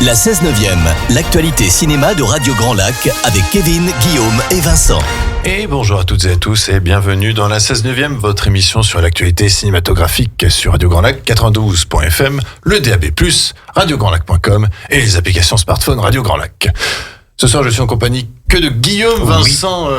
La 16/9e, l'actualité cinéma de Radio Grand Lac avec Kevin, Guillaume et Vincent. Et bonjour à toutes et à tous et bienvenue dans la 16/9e, votre émission sur l'actualité cinématographique sur Radio Grand Lac 92.fm, le DAB+, radiograndlac.com et les applications smartphone Radio Grand Lac. Ce soir, je suis en compagnie que de Guillaume. Vincent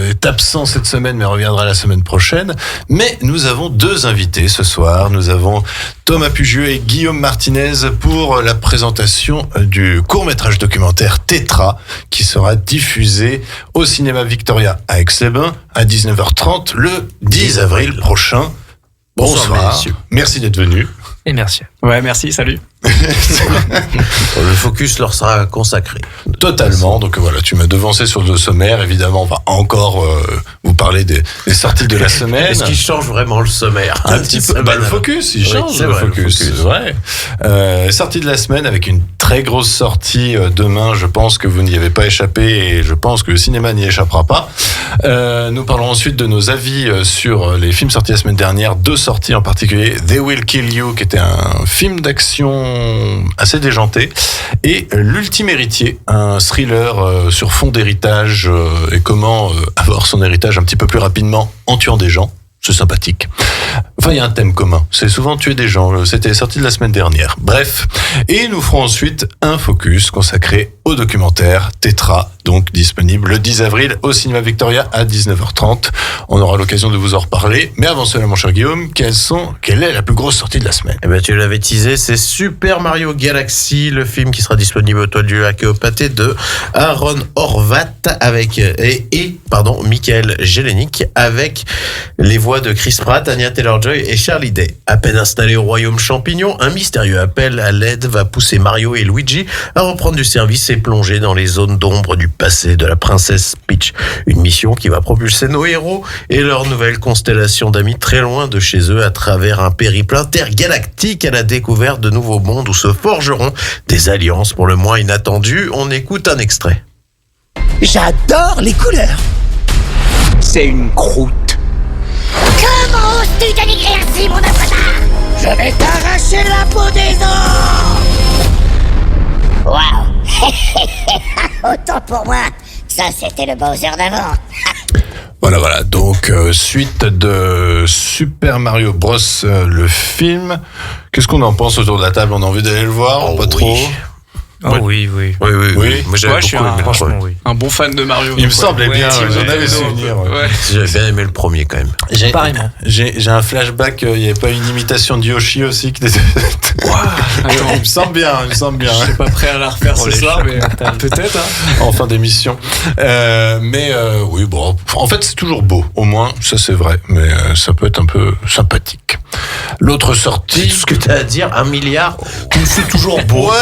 est absent cette semaine, mais reviendra la semaine prochaine. Mais nous avons deux invités ce soir. Nous avons Thomas Pugieux et Guillaume Martinez pour la présentation du court-métrage documentaire Tétra, qui sera diffusé au cinéma Victoria à Aix-les-Bains à 19h30 le 10 avril prochain. Bonsoir. Messieurs. Merci d'être venus. Et merci. Ouais, merci, salut. Le focus leur sera consacré. Totalement. Donc voilà, tu m'as devancé sur le sommaire. Évidemment, on va encore vous parler des sorties de la semaine. Est-ce qu'il change vraiment le sommaire? Un petit peu. Le focus, il change. Oui, le focus. Ouais. Sortie de la semaine avec une très grosse sortie demain. Je pense que vous n'y avez pas échappé et je pense que le cinéma n'y échappera pas. Nous parlerons ensuite de nos avis sur les films sortis la semaine dernière. Deux sorties en particulier. They Will Kill You, qui était un film d'action assez déjanté, et L'Ultime Héritier, un thriller sur fond d'héritage et comment avoir son héritage un petit peu plus rapidement en tuant des gens. C'est sympathique. Enfin, il y a un thème commun. C'est souvent tuer des gens. C'était sorti de la semaine dernière. Bref. Et nous ferons ensuite un focus consacré au documentaire Tétra, donc disponible le 10 avril au cinéma Victoria à 19h30. On aura l'occasion de vous en reparler. Mais avant cela, mon cher Guillaume, quelle est la plus grosse sortie de la semaine? Eh ben, tu l'avais teasé, c'est Super Mario Galaxy, le film qui sera disponible au Toile du Lac et au Pâté de Aaron Horvat avec, Michael Jelenic avec les voix de Chris Pratt, Anya Taylor-Joy et Charlie Day. À peine installé au royaume champignon, un mystérieux appel à l'aide va pousser Mario et Luigi à reprendre du service et plonger dans les zones d'ombre du passé de la princesse Peach. Une mission qui va propulser nos héros et leur nouvelle constellation d'amis très loin de chez eux à travers un périple intergalactique à la découverte de nouveaux mondes où se forgeront des alliances pour le moins inattendues. On écoute un extrait. J'adore les couleurs. C'est une croûte. Comment oses-tu dénigrer ainsi mon œuvre d'art? Je vais t'arracher la peau des os. Waouh. Autant pour moi, ça c'était le Bowser d'avant. Voilà. Donc, suite de Super Mario Bros, le film. Qu'est-ce qu'on en pense autour de la table? On a envie d'aller le voir? Pas trop? Oui. Oui. Moi, j'avais beaucoup aimé le premier. Un bon fan de Mario. Il me semblait bien, j'en avais souvenir. Ouais. J'avais bien aimé le premier quand même. J'ai un flashback, il n'y avait pas une imitation de Yoshi aussi qui était... Il me semble bien. Je suis pas prêt à la refaire ce soir, mais peut-être. En fin d'émission. Oui, bon, en fait, c'est toujours beau. Au moins, ça c'est vrai, mais ça peut être un peu sympathique. L'autre sortie... Tout ce que tu as à dire, 1 milliard, c'est toujours beau.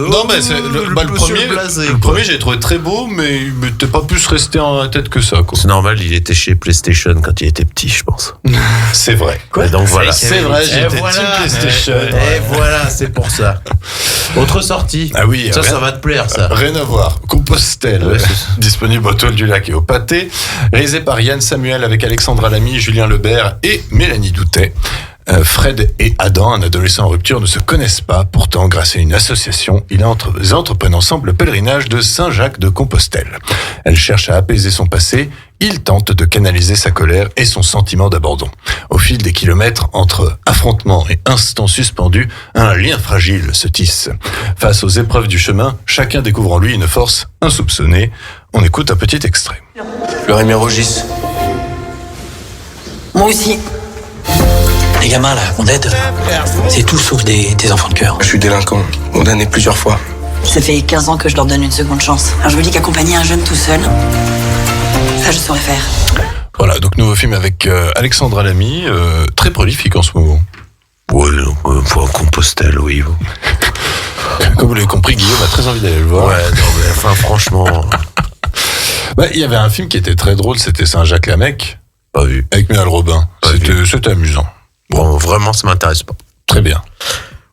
Non, mais c'est le premier, j'ai trouvé très beau, mais t'es pas plus resté en la tête que ça, quoi. C'est normal, il était chez PlayStation quand il était petit, je pense. C'est vrai. Et donc voilà. C'est vrai, j'étais team PlayStation. Et voilà, c'est pour ça. Autre sortie. Ah oui. Ça va te plaire, ça. Rien à voir. Compostelle. Ouais, disponible au Toile du Lac et au Pâté. Réalisé par Yann Samuel avec Alexandra Lamy, Julien Lebert et Mélanie Doutet. Fred et Adam, un adolescent en rupture, ne se connaissent pas. Pourtant, grâce à une association, ils entreprennent ensemble le pèlerinage de Saint-Jacques de Compostelle. Elle cherche à apaiser son passé. Il tente de canaliser sa colère et son sentiment d'abandon. Au fil des kilomètres, entre affrontements et instants suspendus, un lien fragile se tisse. Face aux épreuves du chemin, chacun découvre en lui une force insoupçonnée. On écoute un petit extrait. Le Rémi Rogis. Moi aussi. Les gamins là, qu'on aide, c'est tout sauf des enfants de cœur. Je suis délinquant, condamné plusieurs fois. Ça fait 15 ans que je leur donne une seconde chance. Alors je me dis qu'accompagner un jeune tout seul, ça je saurais faire. Voilà, donc nouveau film avec Alexandra Lamy, très prolifique en ce moment. Ouais, pour Compostelle, oui. Comme vous l'avez compris, Guillaume a très envie d'aller le voir. Ouais, non, mais enfin, franchement... Il y avait un film qui était très drôle, c'était Saint-Jacques-la-Mecque. Pas vu. Avec Muriel Robin. C'était amusant. Bon, vraiment, ça m'intéresse pas. Très bien.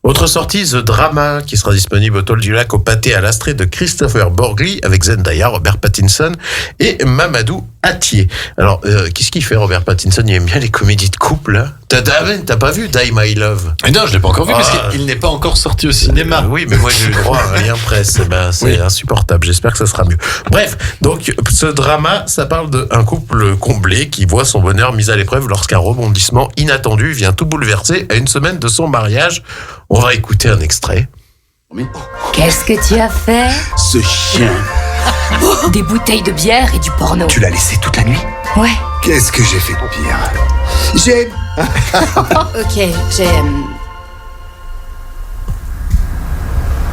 Autre sortie, The Drama, qui sera disponible au Toile du Lac au Pâté à l'Astrée de Christopher Borgli avec Zendaya, Robert Pattinson et Mamadou Attier. Alors, qu'est-ce qu'il fait, Robert Pattinson? Il aime bien les comédies de couple, là. T'as pas vu Die My Love? Non, je l'ai pas encore vu parce qu'il n'est pas encore sorti au cinéma. Oui, mais moi j'ai eu droit à rien presse. C'est insupportable. J'espère que ça sera mieux. Bref, donc ce drama, ça parle d'un couple comblé qui voit son bonheur mis à l'épreuve lorsqu'un rebondissement inattendu vient tout bouleverser à une semaine de son mariage. On va écouter un extrait. Qu'est-ce que tu as fait? Ce chien. Des bouteilles de bière et du porno. Tu l'as laissé toute la nuit? Ouais. Qu'est-ce que j'ai fait de pire? J'ai... Ok,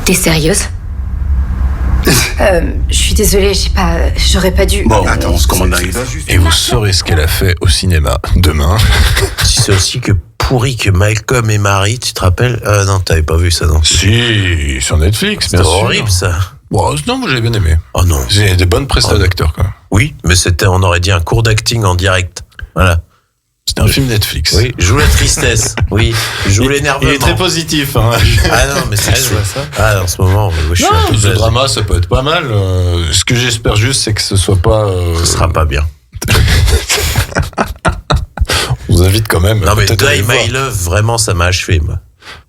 T'es sérieuse? Je suis désolée, j'aurais pas dû... Bon, attends, on se commande un rideau. Et vous saurez ce qu'elle a fait au cinéma demain. Si c'est aussi que pourri que Malcolm et Marie, tu te rappelles? Non, t'avais pas vu ça, non? Si, sur Netflix, bien C'est sûr. horrible, ça. Bon, non, j'ai bien aimé. Oh non. J'ai des bonnes prestations d'acteurs, quand même. Oui, mais on aurait dit un cours d'acting en direct. Voilà. C'était un film Netflix. Oui, joue la tristesse. Oui, joue l'énervement. Il est très positif. Hein. Ah non, mais c'est ça. Ah, en ce moment, je suis un peu ce blasé. drama, ça peut être pas mal. Ce que j'espère juste, c'est que ce soit pas... Ce sera pas bien. On vous invite quand même. Non, mais peut-être à aller Die voir. My Love, vraiment, ça m'a achevé, moi.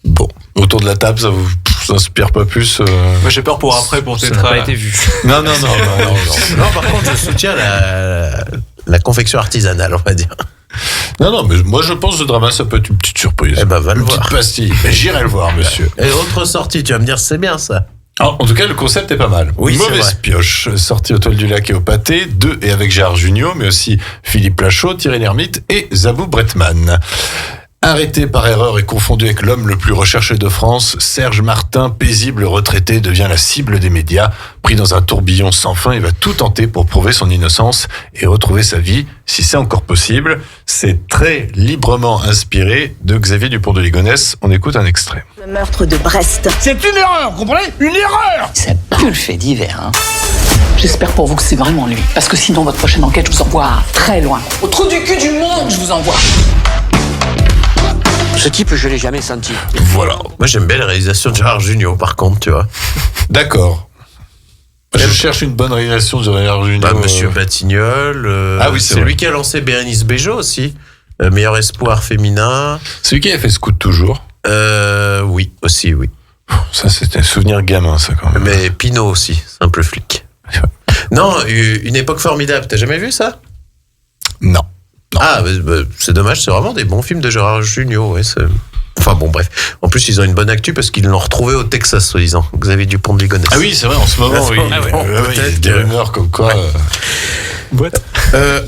Bon, autour de la table, ça vous inspire pas plus Moi j'ai peur pour après, pour Ça Tetra. n'a pas été vu. Non. Non, par contre, je soutiens la confection artisanale, on va dire. Non, mais moi je pense que ce drama, ça peut être une petite surprise. Eh ben, va le une voir. petite pastille. Mais j'irai le voir, monsieur. Et autre sortie, tu vas me dire, c'est bien ça. En tout cas, le concept est pas mal. Oui, c'est Mauvaise vrai. pioche, sortie au Toile du Lac et au Pâté, et avec Gérard Jugnot, mais aussi Philippe Lachaud, Thierry Lhermitte et Zabou Bretman. Arrêté par erreur et confondu avec l'homme le plus recherché de France, Serge Martin, paisible retraité, devient la cible des médias. Pris dans un tourbillon sans fin, il va tout tenter pour prouver son innocence et retrouver sa vie, si c'est encore possible. C'est très librement inspiré de Xavier Dupont de Ligonnès. On écoute un extrait. Le meurtre de Brest. C'est une erreur, vous comprenez? Une erreur! Ça pue le fait divers, hein. J'espère pour vous que c'est vraiment lui. Parce que sinon, votre prochaine enquête, je vous envoie très loin. Au trou du cul du monde, je vous envoie. Ce type, je l'ai jamais senti. Voilà. Moi, j'aime bien la réalisation de Gérard Jugnot, par contre, tu vois. D'accord. Je cherche une bonne réalisation de Gérard Jugnot. Bah, Monsieur Batignolles. Ah oui, c'est c'est vrai. lui qui a lancé Bérénice Bejo aussi. Meilleur espoir féminin. Celui qui avait fait Scout toujours. Oui, aussi, oui. Ça, c'était un souvenir gamin, ça, quand même. Mais Pinot aussi, simple flic. Non, Une époque formidable. T'as jamais vu ça? Non. Ah, c'est dommage, c'est vraiment des bons films de Gérard Jugnot. Ouais, enfin bon, bref. En plus, ils ont une bonne actu parce qu'ils l'ont retrouvé au Texas, soi-disant. Xavier Dupont de Ligonnès. Ah oui, c'est vrai, en ce moment, oui. Ah ouais. Il y a des rumeurs comme quoi...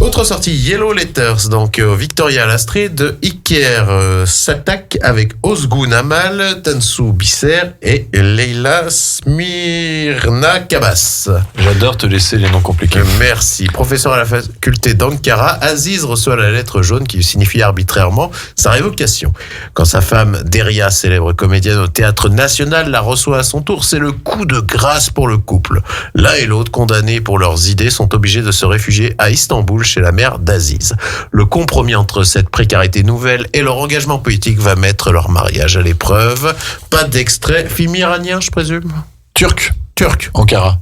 Autre sortie, Yellow Letters, donc Victoria Lastrée de Iker s'attaque avec Ozgun Amal, Tansu Bisser et Leila Smirna Kabas. J'adore te laisser les noms compliqués. Merci. Professeur à la faculté d'Ankara, Aziz reçoit la lettre jaune qui signifie arbitrairement sa révocation. Quand sa femme, Deria, célèbre comédienne au Théâtre National, la reçoit à son tour, c'est le coup de grâce pour le couple. L'un et l'autre, condamnés pour leurs idées, sont obligés de se réfugier à Istanbul chez la mère d'Aziz. Le compromis entre cette précarité nouvelle et leur engagement politique va mettre leur mariage à l'épreuve. Pas d'extrait. Film iranien, je présume? Turc. Turc. Ankara.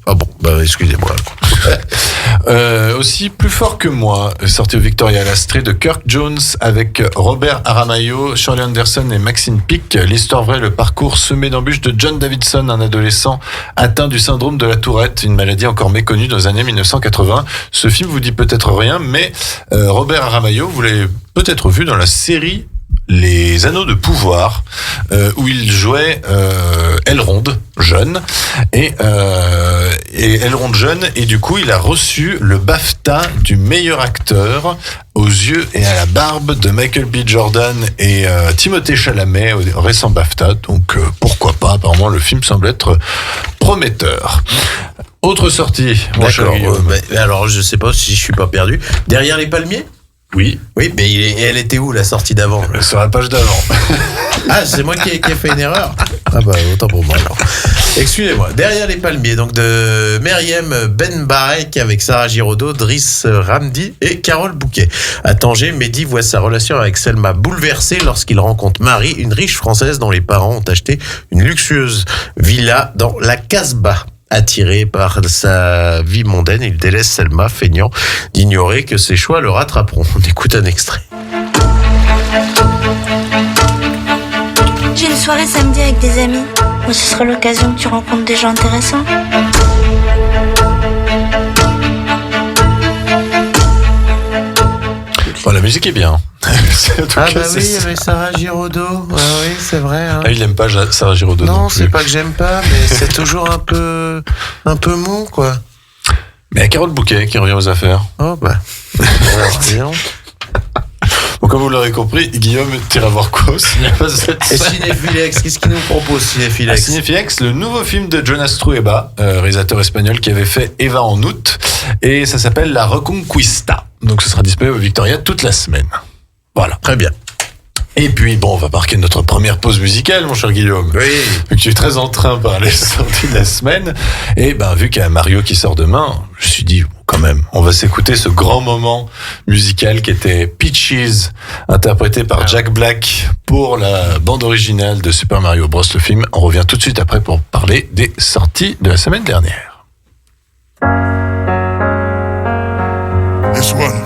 Ah bon, excusez-moi. Aussi plus fort que moi, sorti au Victoria Lastrée de Kirk Jones avec Robert Aramayo, Shirley Anderson et Maxine Pick. L'histoire vraie, le parcours semé d'embûches de John Davidson, un adolescent atteint du syndrome de la Tourette, une maladie encore méconnue dans les années 1980. Ce film vous dit peut-être rien, mais Robert Aramayo, vous l'avez peut-être vu dans la série Les Anneaux de Pouvoir, où il jouait Elrond jeune et Elrond jeune, et du coup il a reçu le BAFTA du meilleur acteur aux yeux et à la barbe de Michael B. Jordan et Timothée Chalamet au récent BAFTA, donc pourquoi pas, apparemment le film semble être prometteur. Autre sortie, mon cher D'accord. Guillaume. Alors, je sais pas si je suis pas perdu. Derrière les palmiers? Oui. Oui, mais elle était où la sortie d'avant? Sur la page d'avant. Ah, c'est moi qui ai fait une erreur. Ah bah, autant pour moi alors. Excusez-moi. Derrière les palmiers, donc de Meriem Benbarek avec Sarah Giraudot, Driss Ramdi et Carole Bouquet. À Tanger, Mehdi voit sa relation avec Selma bouleversée lorsqu'il rencontre Marie, une riche française dont les parents ont acheté une luxueuse villa dans la Casbah. Attiré par sa vie mondaine, il délaisse Selma, feignant d'ignorer que ses choix le rattraperont. On écoute un extrait. J'ai une soirée samedi avec des amis. Ou ce sera l'occasion que tu rencontres des gens intéressants. Bon, la musique est bien. Ah bah oui, il y avait Sarah Giraudot. Ah oui, c'est vrai. Hein. Ah, il aime pas Sarah Giraudot. Non, c'est pas que j'aime pas, mais c'est toujours un peu mou, quoi. Mais il y a Carole Bouquet qui revient aux affaires. Oh bah. Bon, comme vous l'aurez compris, Guillaume tire à voir quoi au cinéma cette Et semaine. Cinéphilex, qu'est-ce qu'il nous propose, Cinéphilex? Cinéphilex, le nouveau film de Jonas Trueba, réalisateur espagnol qui avait fait Eva en août, et ça s'appelle La Reconquista. Donc ce sera disponible au Victoria toute la semaine. Voilà. Très bien. Et puis, bon, on va marquer notre première pause musicale, mon cher Guillaume. Oui. Vu que tu es très en train par les sorties de la semaine. Et ben, vu qu'il y a Mario qui sort demain, je me suis dit, quand même, on va s'écouter ce grand moment musical qui était Peaches, interprété par Jack Black pour la bande originale de Super Mario Bros. Le film. On revient tout de suite après pour parler des sorties de la semaine dernière. This one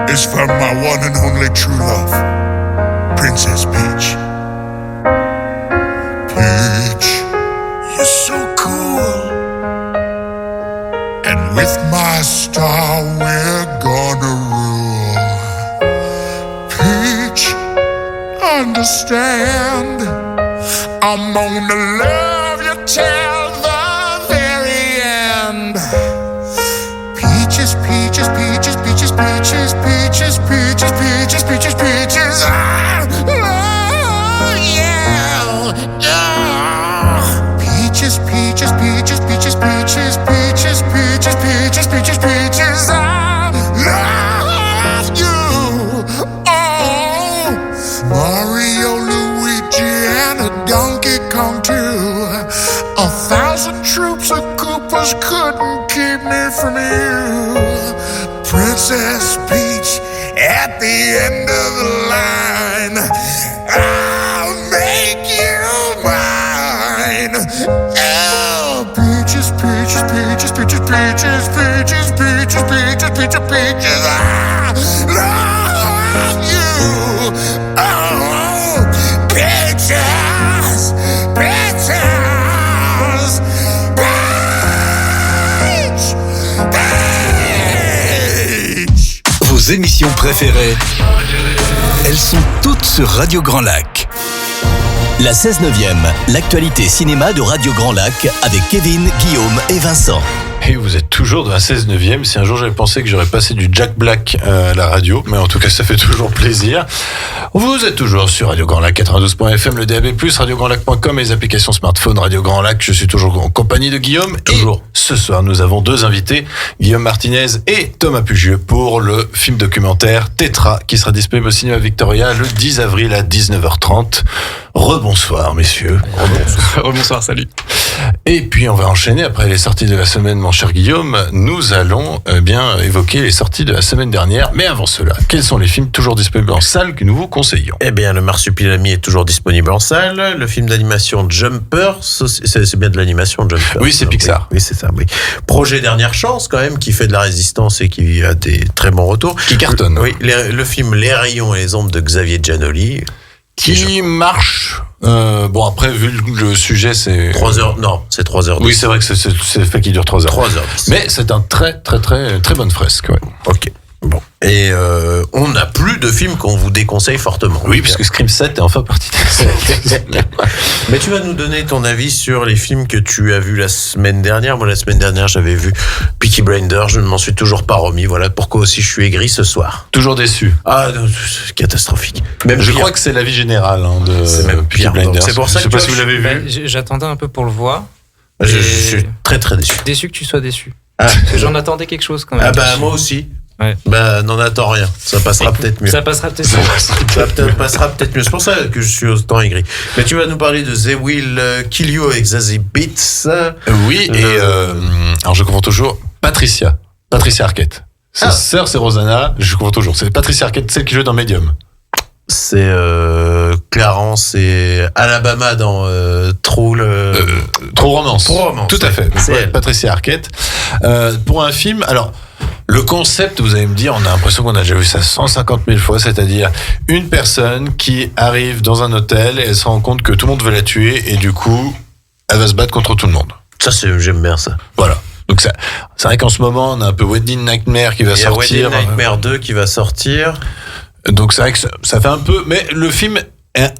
is from my one and only true love, Princess Peach. Peach, you're so cool. And with my star, we're gonna rule. Peach, understand, I'm gonna love you till the very end. Peaches, peaches, peaches, peaches, peaches, peaches, peaches, peaches, peaches, peaches. I love you. Peaches, peaches, peaches, peaches, peaches, peaches, peaches, peaches, peaches, peaches. I love you. Oh, Mario, Luigi, and a Donkey Kong too. 1,000 troops of Koopas couldn't keep me from you. Princess Peach at the end of the line. I'll make you mine. Oh, peaches, peaches, peaches, peaches, peaches, peaches, peaches, peaches, peaches, peaches. I love you. Oh, peaches, peaches. Vos émissions préférées, elles sont toutes sur Radio Grand Lac. La 16/9e, l'actualité cinéma de Radio Grand Lac avec Kevin, Guillaume et Vincent. Et vous êtes toujours dans la 16/9e. Si un jour j'avais pensé que j'aurais passé du Jack Black à la radio, mais en tout cas ça fait toujours plaisir. Vous êtes toujours sur Radio Grand Lac 92.fm, le DAB+, radiograndlac.com et les applications smartphone Radio Grand Lac. Je suis toujours en compagnie de Guillaume. Toujours. Et ce soir, nous avons deux invités, Guillaume Martinez et Thomas Pugieux, pour le film documentaire Tétra, qui sera disponible au cinéma Victoria le 10 avril à 19h30. Rebonsoir, messieurs. Rebonsoir. Rebonsoir, salut. Et puis on va enchaîner après les sorties de la semaine, mon cher Guillaume. Nous allons bien évoquer les sorties de la semaine dernière. Mais avant cela, quels sont les films toujours disponibles en salle que nous vous conseillons? Eh bien, Le Marsupilami est toujours disponible en salle. Le film d'animation Jumper, c'est bien de l'animation Jumper. Oui, c'est Pixar. Oui, c'est ça, oui. Projet Dernière Chance, quand même, qui fait de la résistance et qui a des très bons retours. Qui cartonne. Oui, le film Les Rayons et les Ombres de Xavier Giannoli. Qui marche. Bon, après, vu le sujet, c'est... 3 heures, non, c'est 3 heures. Oui, c'est vrai que c'est le fait qu'il dure 3 heures. 3 heures. Mais c'est un très bonne fresque, ouais. Ok. Bon. Et on n'a plus de films qu'on vous déconseille fortement. Oui, puisque Scream 7 est enfin parti. Mais tu vas nous donner ton avis sur les films que tu as vus la semaine dernière. Moi, la semaine dernière, j'avais vu Peaky Blinders. Je ne m'en suis toujours pas remis. Voilà pourquoi aussi je suis aigri ce soir. Toujours déçu. Ah, non, c'est catastrophique. Même je pire. crois que c'est l'avis général de c'est même Peaky pire. Blinders. C'est pour ça je sais pas si vous l'avez vu. J'attendais un peu pour le voir. Je suis très déçu. Déçu que tu sois déçu. Ah. Parce que j'en attendais quelque chose quand même. Ah bah moi aussi. Ouais. Bah n'en attends rien. Ça passera peut-être mieux. Ça passera peut-être mieux. Ça passera peut-être mieux. C'est pour ça que je suis autant aigri. Mais tu vas nous parler de They Will Kill You avec Zazie Beetz. Oui, et alors je confonds toujours Patricia Arquette. Sa sœur, c'est Rosanna. Je confonds toujours. C'est Patricia Arquette, celle qui joue dans Medium. C'est Clarence et Alabama dans True Romance. Tout à fait. C'est elle. Patricia Arquette. Pour un film, alors, le concept, vous allez me dire, on a l'impression qu'on a déjà vu ça 150 000 fois, c'est-à-dire une personne qui arrive dans un hôtel et elle se rend compte que tout le monde veut la tuer et du coup, elle va se battre contre tout le monde. Ça, j'aime bien ça. Voilà. Donc ça, c'est vrai qu'en ce moment, on a un peu Wedding Nightmare qui va sortir. Il y a Wedding Nightmare 2 qui va sortir. Donc c'est vrai que ça fait un peu... Mais le film est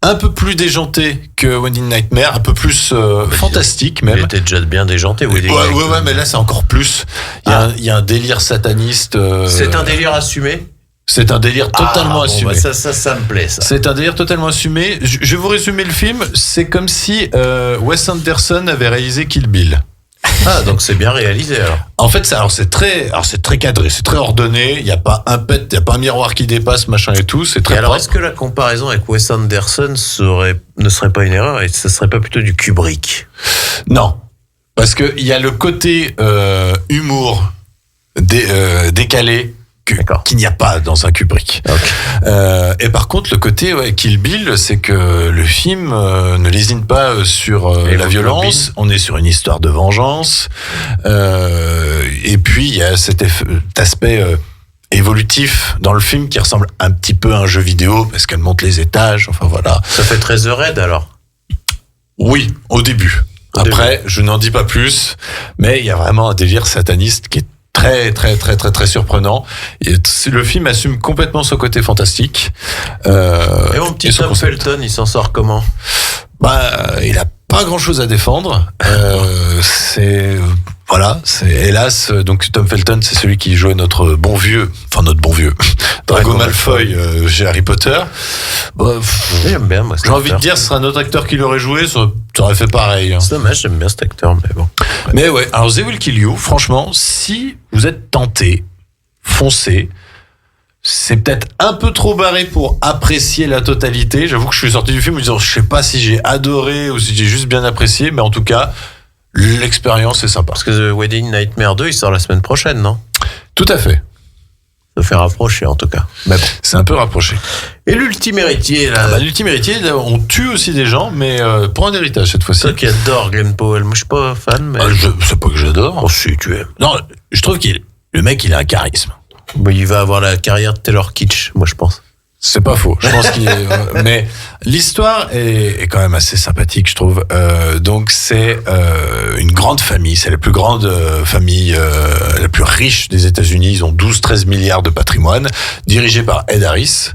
un peu plus déjanté que Wedding Nightmare, un peu plus fantastique même. Il était déjà bien déjanté, Wedding Nightmare. Ouais, mais là c'est encore plus. Il y a un délire sataniste. C'est un délire assumé. C'est un délire totalement assumé. Bah ça me plaît, ça. C'est un délire totalement assumé. Je vais vous résumer le film. C'est comme si Wes Anderson avait réalisé Kill Bill. Ah, donc c'est bien réalisé alors. En fait, c'est très cadré, c'est très ordonné. Il y a pas un pet, il y a pas un miroir qui dépasse, machin et tout. C'est très. Et alors, propre. est-ce que la comparaison avec Wes Anderson ne serait pas une erreur et ce serait pas plutôt du Kubrick? Non, parce que il y a le côté humour décalé. Qu'il n'y a pas dans un Kubrick. Okay. Et par contre, le côté Kill Bill, c'est que le film ne lésine pas sur la violence. On est sur une histoire de vengeance. Et puis, il y a cet aspect évolutif dans le film qui ressemble un petit peu à un jeu vidéo parce qu'elle monte les étages. Enfin, voilà. Ça fait très The Raid, alors? Oui, au début. Après, je n'en dis pas plus. Mais il y a vraiment un délire sataniste qui est très surprenant. Et le film assume complètement ce côté fantastique. Et mon petit Tom Felton, il s'en sort comment? Il a pas grand chose à défendre. Hélas, donc Tom Felton, c'est celui qui jouait notre bon vieux Drago Malfoy chez Harry Potter. J'aime bien, moi. J'ai envie de dire, ce serait un autre acteur qui l'aurait joué, ça aurait fait pareil. C'est dommage, j'aime bien cet acteur, mais bon. Mais ouais, alors They Will Kill You, franchement, si vous êtes tenté, foncez. C'est peut-être un peu trop barré pour apprécier la totalité. J'avoue que je suis sorti du film en me disant, je sais pas si j'ai adoré ou si j'ai juste bien apprécié, mais en tout cas, l'expérience est sympa. Parce que The Wedding Nightmare 2, il sort la semaine prochaine, non? Tout à fait. Ça fait rapprocher, en tout cas. Mais bon, c'est un peu rapproché. Et l'ultime héritier, là? L'ultime héritier, on tue aussi des gens, mais pour un héritage cette fois-ci. Toi qui adore Glenn Powell. Moi, je suis pas fan, mais... c'est pas que j'adore. Oh, si, tu aimes. Non, je trouve le mec, il a un charisme. Il va avoir la carrière de Taylor Kitsch, moi, je pense. C'est pas faux. Je pense qu'il est, mais l'histoire est quand même assez sympathique, je trouve. Donc c'est une grande famille, c'est la plus grande famille, la plus riche des États-Unis. Ils ont 12-13 milliards de patrimoine, dirigé par Ed Harris,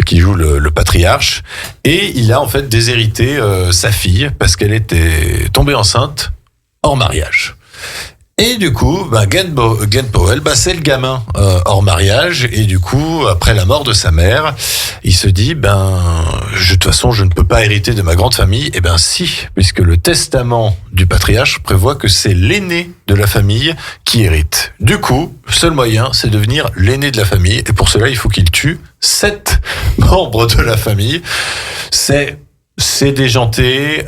qui joue le patriarche, et il a en fait déshérité sa fille parce qu'elle était tombée enceinte hors mariage. Et du coup, Glenn Powell, c'est le gamin hors mariage. Et du coup, après la mort de sa mère, il se dit, de toute façon, je ne peux pas hériter de ma grande famille. Eh ben si, puisque le testament du patriarche prévoit que c'est l'aîné de la famille qui hérite. Du coup, le seul moyen, c'est de devenir l'aîné de la famille. Et pour cela, il faut qu'il tue 7 membres de la famille. C'est déjanté.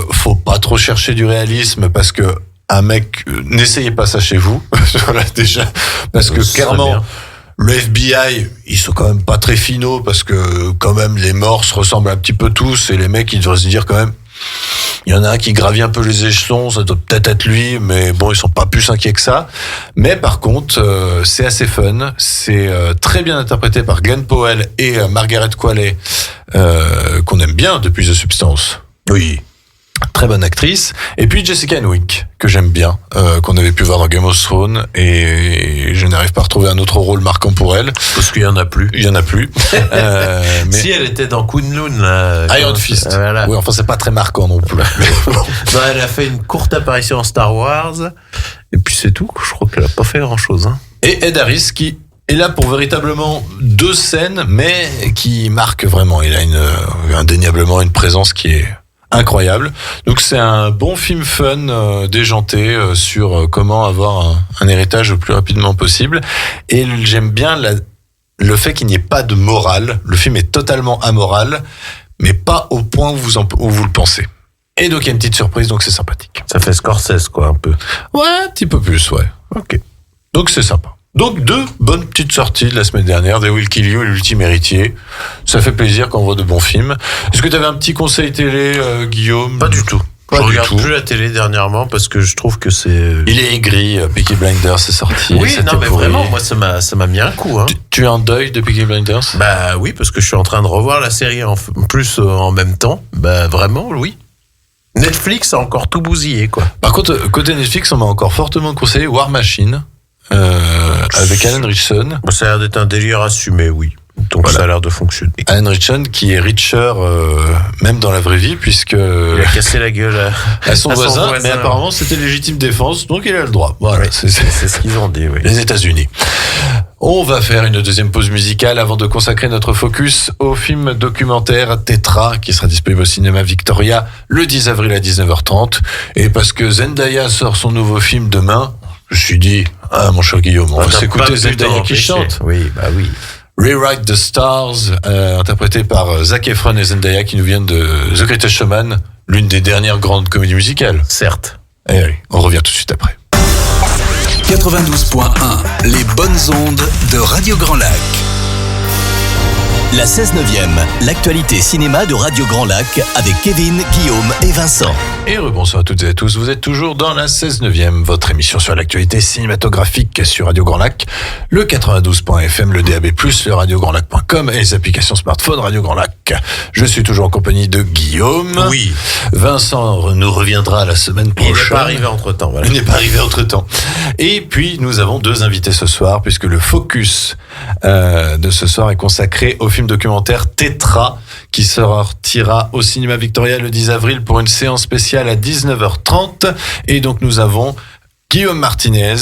Faut pas trop chercher du réalisme parce que un mec, n'essayez pas ça chez vous. Voilà, déjà. Parce que clairement, le FBI, ils sont quand même pas très finaux parce que quand même les morts se ressemblent un petit peu tous et les mecs, ils devraient se dire quand même, il y en a un qui gravit un peu les échelons, ça doit peut-être être lui, mais bon, ils sont pas plus inquiets que ça. Mais par contre, c'est assez fun, c'est très bien interprété par Glenn Powell et Margaret Qualley, qu'on aime bien depuis The Substance. Oui. Très bonne actrice. Et puis Jessica Henwick, que j'aime bien, qu'on avait pu voir dans Game of Thrones, et je n'arrive pas à retrouver un autre rôle marquant pour elle. Parce qu'il y en a plus. Il y en a plus. Mais si elle était dans Kunlun, là. Iron Fist. Voilà. Oui, enfin, c'est pas très marquant non plus. Non, elle a fait une courte apparition en Star Un et puis c'est tout. Je crois qu'elle a pas fait grand chose, hein. Et Ed Harris, qui est là pour véritablement 2 scènes, mais qui marque vraiment. Il a indéniablement une présence qui est incroyable. Donc c'est un bon film fun, déjanté, sur comment avoir un héritage le plus rapidement possible. Et j'aime bien le fait qu'il n'y ait pas de morale. Le film est totalement amoral, mais pas au point où vous le pensez. Et donc il y a une petite surprise, donc c'est sympathique. Ça fait Scorsese, quoi, un peu. Ouais, un petit peu plus, ouais. Ok. Donc c'est sympa. Donc 2 bonnes petites sorties de la semaine dernière, They Will Kill You et L'Ultime Héritier. Ça fait plaisir quand on voit de bons films. Est-ce que tu avais un petit conseil télé, Guillaume ? Pas du tout. Je regarde plus la télé dernièrement parce que je trouve que c'est... Il est aigri, Peaky Blinders c'est sorti. Oui, non mais vraiment, moi ça m'a mis un coup. Hein. Tu es en deuil de Peaky Blinders ? Bah oui, parce que je suis en train de revoir la série en plus en même temps. Bah vraiment, oui. Netflix a encore tout bousillé, quoi. Par contre, côté Netflix, on m'a encore fortement conseillé War Machine avec Alan Ritchson. Ça a l'air d'être un délire assumé, oui. Donc voilà. Ça a l'air de fonctionner. Alan Ritchson qui est richer même dans la vraie vie puisque il a cassé la gueule à son voisin, mais apparemment c'était légitime défense, donc il a le droit. Voilà, oui, c'est ce qu'ils ont dit. Oui. Les États-Unis. On va faire une deuxième pause musicale avant de consacrer notre focus au film documentaire Tetra qui sera disponible au cinéma Victoria le 10 avril à 19h30. Et parce que Zendaya sort son nouveau film demain, je me suis dit, mon cher Guillaume, on va s'écouter Zendaya qui chante. Oui, bah oui. Rewrite the Stars, interprété par Zac Efron et Zendaya qui nous viennent de The Greatest Showman, l'une des dernières grandes comédies musicales. Certes. Et allez, on revient tout de suite après. 92.1, les bonnes ondes de Radio Grand Lac. La 16/9e, l'actualité cinéma de Radio Grand Lac avec Kevin, Guillaume et Vincent. Et rebonsoir à toutes et à tous, vous êtes toujours dans la 16/9e, votre émission sur l'actualité cinématographique sur Radio Grand Lac, le 92.fm, le DAB+, le radiograndlac.com et les applications smartphone Radio Grand Lac. Je suis toujours en compagnie de Guillaume. Oui. Vincent nous reviendra la semaine prochaine. Il n'est pas arrivé entre-temps. Voilà. Il n'est pas arrivé entre-temps. Et puis, nous avons 2 invités ce soir, puisque le focus de ce soir est consacré au film documentaire Tetra, qui sortira au cinéma Victoria le 10 avril pour une séance spéciale à 19h30. Et donc, nous avons Guillaume Martinez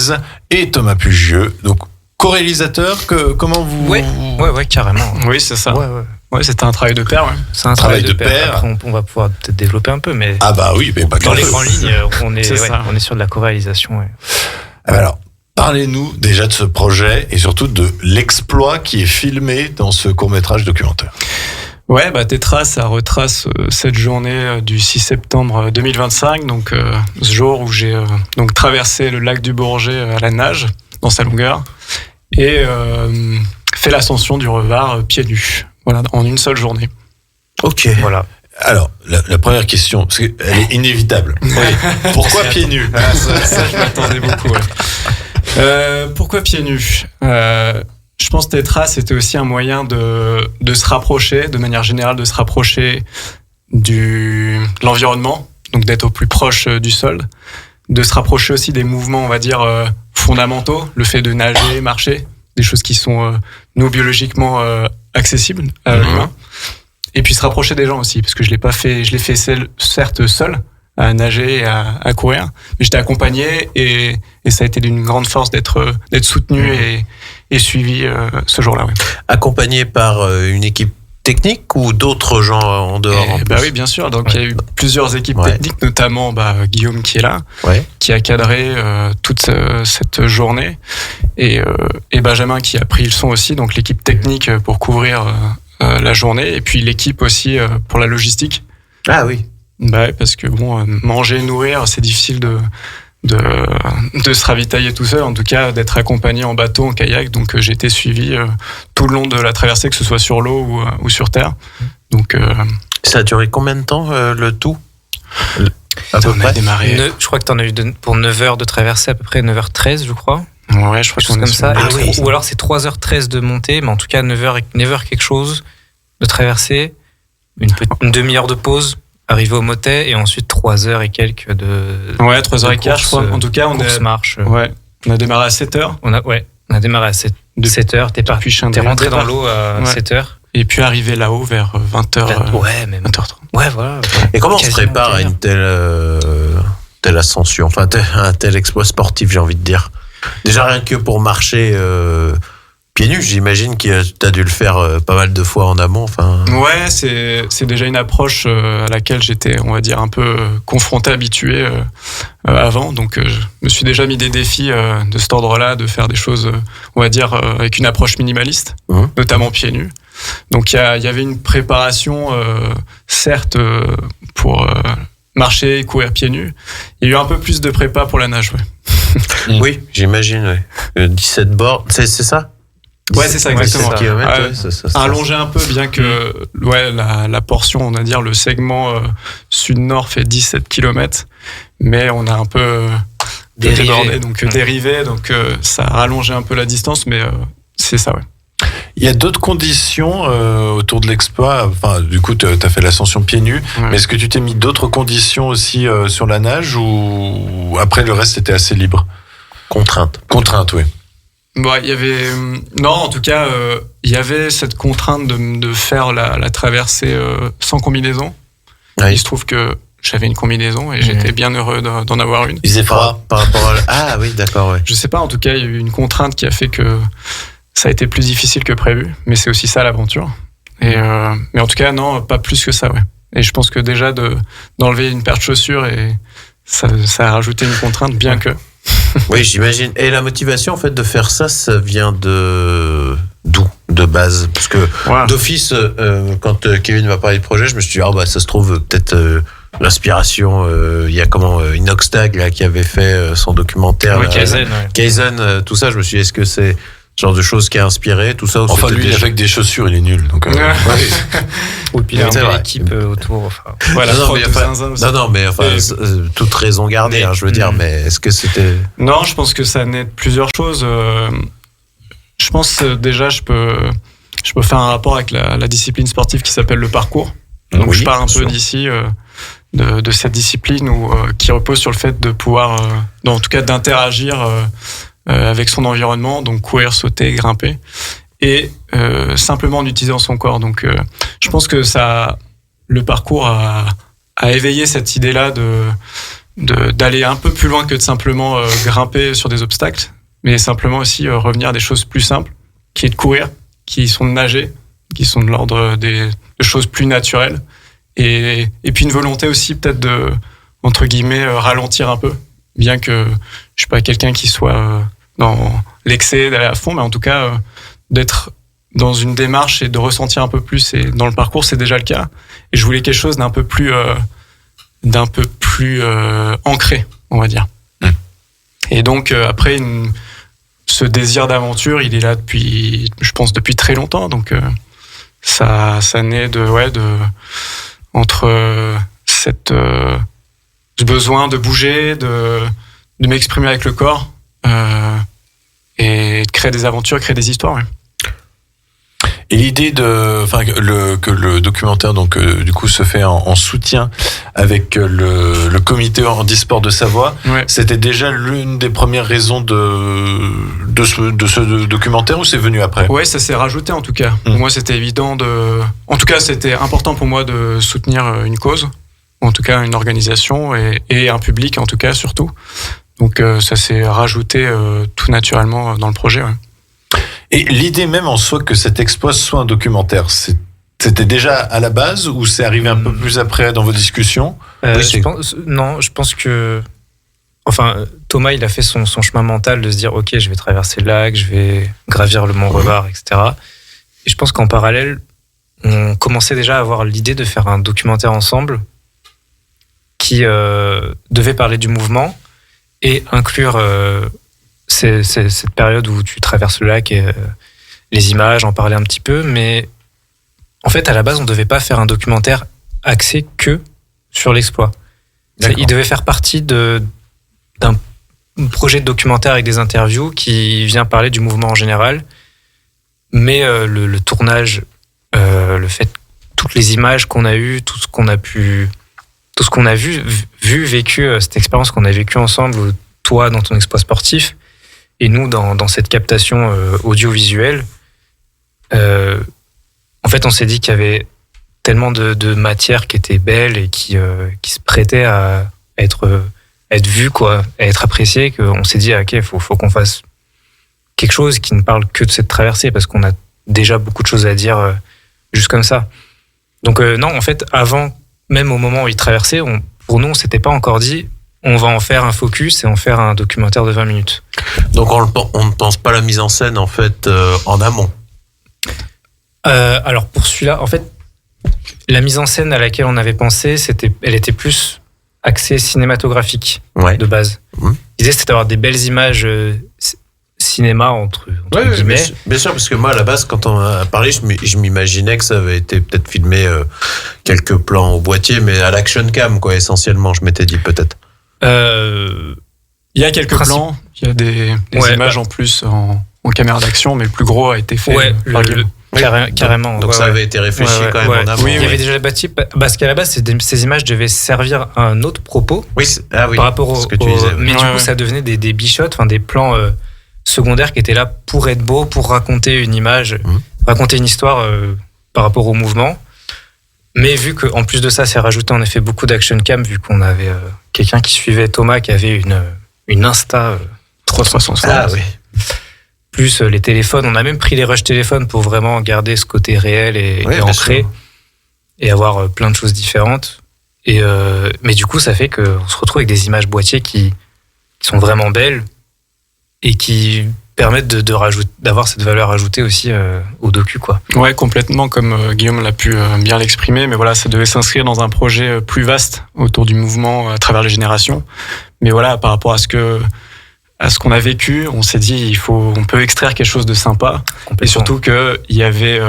et Thomas Pugieux. Donc, co-réalisateur, comment vous... Ouais, carrément. Oui, c'est ça. Ouais, c'était un travail de pair. Ouais. C'est un travail de pair. Après, on va pouvoir peut-être développer un peu, mais... Ah bah oui, mais pas dans les grandes lignes, on est sur de la co-réalisation. Ouais. Alors, parlez-nous déjà de ce projet et surtout de l'exploit qui est filmé dans ce court-métrage documentaire. Ouais, Tetra, ça retrace cette journée du 6 septembre 2025, donc ce jour où j'ai donc traversé le lac du Bourget à la nage, dans sa longueur, et fait l'ascension du Revard pieds nus, voilà, en une seule journée. Ok. Voilà. Alors, la première question, parce qu'elle est inévitable. Oui. Pourquoi pieds nus ? Ça, je m'attendais beaucoup. Ouais. Pourquoi pieds nus ? Je pense que Tetra, c'était aussi un moyen de se rapprocher, de manière générale, de se rapprocher de l'environnement, donc d'être au plus proche du sol, de se rapprocher aussi des mouvements, on va dire, fondamentaux, le fait de nager, marcher, des choses qui sont, nous, biologiquement accessibles à l'humain. Et puis se rapprocher des gens aussi, parce que je l'ai fait certes seul, à nager et à courir, mais j'étais accompagné et ça a été d'une grande force d'être soutenu et suivi ce jour-là. Ouais. Accompagné par une équipe technique ou d'autres gens en dehors Oui, bien sûr. Donc il y a eu plusieurs équipes techniques, notamment Guillaume qui est là, qui a cadré toute cette journée, et Benjamin qui a pris le son aussi, donc l'équipe technique pour couvrir la journée, et puis l'équipe aussi pour la logistique. Ah oui. Parce que manger, nourrir, c'est difficile de se ravitailler tout seul, en tout cas d'être accompagné en bateau, en kayak. Donc j'ai été suivi tout le long de la traversée, que ce soit sur l'eau ou sur terre. Donc ça a duré combien de temps le tout on a démarré. Je crois que tu en as eu pour 9 heures de traversée, à peu près 9h13, je crois. Ouais, je crois que c'est comme ça. Ou alors c'est 3h13 de montée, mais en tout cas 9h quelque chose de traversée, une demi-heure de pause, arriver au motet, et ensuite 3h et quelques de... Ouais, 3h et quart, je crois. En tout cas, marche. Ouais. On a démarré à 7h. On a démarré à 7h. T'es rentré dans l'eau à 7h. Et puis arrivé là-haut vers 20h. Même. 20h30. Ouais, voilà. Et comment on se prépare à une telle ascension, enfin un tel exploit sportif, j'ai envie de dire. Déjà rien que pour marcher pieds nus, j'imagine que tu as dû le faire pas mal de fois en amont. Ouais, c'est déjà une approche à laquelle j'étais, on va dire, un peu confronté, habitué avant. Donc je me suis déjà mis des défis de cet ordre-là, de faire des choses, on va dire, avec une approche minimaliste, notamment pieds nus. Donc il y avait une préparation, certes, pour marcher et courir pieds nus. Il y a eu un peu plus de prépa pour la nage, ouais. Oui, j'imagine. 17 bornes, c'est ça? Ouais, c'est ça, exactement. 17 kilomètres, ça. Allongé un peu, bien que la portion, on va dire, le segment sud-nord fait 17 km, mais on a un peu débordé, donc dérivé, donc ça a rallongé un peu la distance, mais c'est ça, ouais. Il y a d'autres conditions autour de l'exploit. Enfin, du coup, tu as fait l'ascension pieds nus, mais est-ce que tu t'es mis d'autres conditions aussi sur la nage ou après le reste était assez libre? Contrainte, oui. Bon, il y avait non, en tout cas, il y avait cette contrainte de faire la traversée sans combinaison. Oui. Il se trouve que j'avais une combinaison et j'étais bien heureux d'en avoir une. Il faisait froid par rapport à... Ah oui, d'accord, ouais. Je sais pas, en tout cas, il y a eu une contrainte qui a fait que ça a été plus difficile que prévu, mais c'est aussi ça l'aventure. Et mais en tout cas, non, pas plus que ça, ouais. Et je pense que déjà d'enlever une paire de chaussures et ça a rajouté une contrainte, bien que. Oui, j'imagine. Et la motivation, en fait, de faire ça vient d'où, de base? Parce que d'office, quand Kevin m'a parlé de projet, je me suis dit, ça se trouve peut-être l'inspiration. Il y a Inoxtag là qui avait fait son documentaire. Oui, Kaizen. Kaizen, tout ça. Je me suis dit, est-ce que c'est ce genre de choses qui a inspiré tout ça? Enfin, lui, avec des chaussures, il est nul. Donc, Ou puis il y a une équipe autour. Enfin, voilà, mais toute raison gardée, je veux dire. Mais est-ce que c'était... Non, je pense que ça naît de plusieurs choses. Je pense déjà, je peux faire un rapport avec la discipline sportive qui s'appelle le parcours. Donc je pars un peu d'ici, de cette discipline qui repose sur le fait de pouvoir, en tout cas d'interagir avec son environnement, donc courir, sauter, grimper, et simplement en utilisant son corps. Donc je pense que le parcours a éveillé cette idée-là d'aller un peu plus loin que de simplement grimper sur des obstacles, mais simplement aussi revenir à des choses plus simples, qui est de courir, qui sont de nager, qui sont de l'ordre de choses plus naturelles, et puis une volonté aussi peut-être de, entre guillemets, ralentir un peu, bien que je suis pas quelqu'un qui soit dans l'excès d'aller à fond, mais en tout cas d'être dans une démarche et de ressentir un peu plus, et dans le parcours c'est déjà le cas, et je voulais quelque chose d'un peu plus ancré, on va dire. Et donc après ce désir d'aventure, il est là depuis très longtemps, donc ça naît entre ce besoin de bouger, de m'exprimer avec le corps, et de créer des aventures, créer des histoires. Ouais. Et l'idée que le documentaire du coup se fait en soutien avec le comité handisport de Savoie, c'était déjà l'une des premières raisons de ce documentaire, ou c'est venu après? Ouais, ça s'est rajouté en tout cas. Pour moi, c'était évident en tout cas, c'était important pour moi de soutenir une cause, en tout cas une organisation et un public en tout cas surtout. Donc ça s'est rajouté tout naturellement dans le projet. Ouais. Et l'idée même en soi que cet exploit soit un documentaire, c'était déjà à la base ou c'est arrivé un peu plus après dans vos discussions? Je pense que... Enfin, Thomas, il a fait son chemin mental de se dire « Ok, je vais traverser le lac, je vais gravir le Mont Revard, etc. » Et je pense qu'en parallèle, on commençait déjà à avoir l'idée de faire un documentaire ensemble qui devait parler du mouvement et inclure cette période où tu traverses le lac et les images, en parler un petit peu. Mais en fait, à la base, on ne devait pas faire un documentaire axé que sur l'exploit. Il devait faire partie d'un projet de documentaire avec des interviews qui vient parler du mouvement en général. Mais le tournage, le fait, toutes les images qu'on a eues, tout ce qu'on a vu, vécu, cette expérience qu'on a vécue ensemble, toi dans ton exploit sportif, et nous dans cette captation audiovisuelle, en fait on s'est dit qu'il y avait tellement de matière qui était belle et qui se prêtait à être vue, à être appréciée, qu'on s'est dit ok, faut qu'on fasse quelque chose qui ne parle que de cette traversée, parce qu'on a déjà beaucoup de choses à dire juste comme ça. Donc non, en fait, avant, même au moment où il traversait, pour nous, on s'était pas encore dit on va en faire un focus et en faire un documentaire de 20 minutes. Donc on ne pense pas la mise en scène en fait en amont. Alors pour celui-là, en fait, la mise en scène à laquelle on avait pensé, elle était plus axé cinématographique Ouais. de base. L'idée, c'était d'avoir des belles images cinéma entre guillemets. Bien sûr, parce que moi, à la base, quand on a parlé, je m'imaginais que ça avait été peut-être filmé quelques plans au boîtier, mais à l'action cam, quoi, essentiellement, je m'étais dit peut-être. Il y a quelques plans, il y a des images en plus en caméra d'action, mais le plus gros a été fait par Guillaume. Carrément. Donc ça avait été réfléchi quand même en amont. Oui, il y avait déjà le bâti, parce qu'à la base, ces images devaient servir à un autre propos. Par rapport ce que tu disais. Mais du coup, ça devenait des b-shots, enfin des plans secondaires qui étaient là pour être beaux, pour raconter une image, raconter une histoire par rapport au mouvement. Mais vu qu'en plus de ça, c'est rajouté en effet beaucoup d'action cam, vu qu'on avait quelqu'un qui suivait Thomas, qui avait une Insta 360. Ah oui. Plus les téléphones, on a même pris les rushs téléphones pour vraiment garder ce côté réel et ancré et avoir plein de choses différentes. Mais du coup, ça fait qu'on se retrouve avec des images boîtiers qui sont vraiment belles et qui permettent d'avoir cette valeur ajoutée aussi au docu, quoi. Ouais, complètement, comme Guillaume l'a pu bien l'exprimer, mais voilà, ça devait s'inscrire dans un projet plus vaste autour du mouvement à travers les générations. Mais voilà, par rapport à ce qu'on a vécu, on s'est dit on peut extraire quelque chose de sympa. Et surtout que il y avait,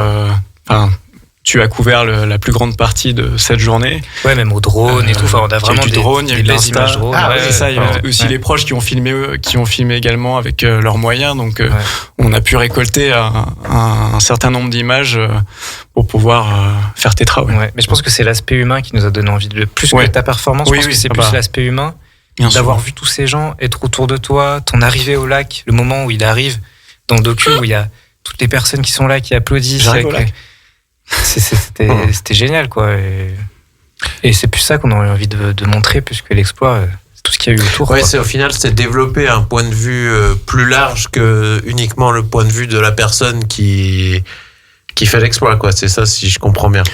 tu as couvert la plus grande partie de cette journée. Ouais, même au drone et tout. Enfin, on a vraiment du drone, il y a eu des images drone. C'est ça. Il y a aussi les proches qui ont filmé également avec leurs moyens. Donc, on a pu récolter un certain nombre d'images pour pouvoir faire Tétra. Ouais, mais je pense que c'est l'aspect humain qui nous a donné envie de plus que ta performance. Je pense que c'est plus l'aspect humain. D'avoir vu tous ces gens être autour de toi, ton arrivée au lac, le moment où il arrive dans le docu, où il y a toutes les personnes qui sont là, qui applaudissent. J'arrive au lac. C'était génial, quoi. Et c'est plus ça qu'on aurait envie de montrer, puisque l'exploit, c'est tout ce qu'il y a eu autour. Ouais, au final, c'est développer un point de vue plus large que uniquement le point de vue de la personne qui fait l'exploit, quoi. C'est ça, si je comprends bien.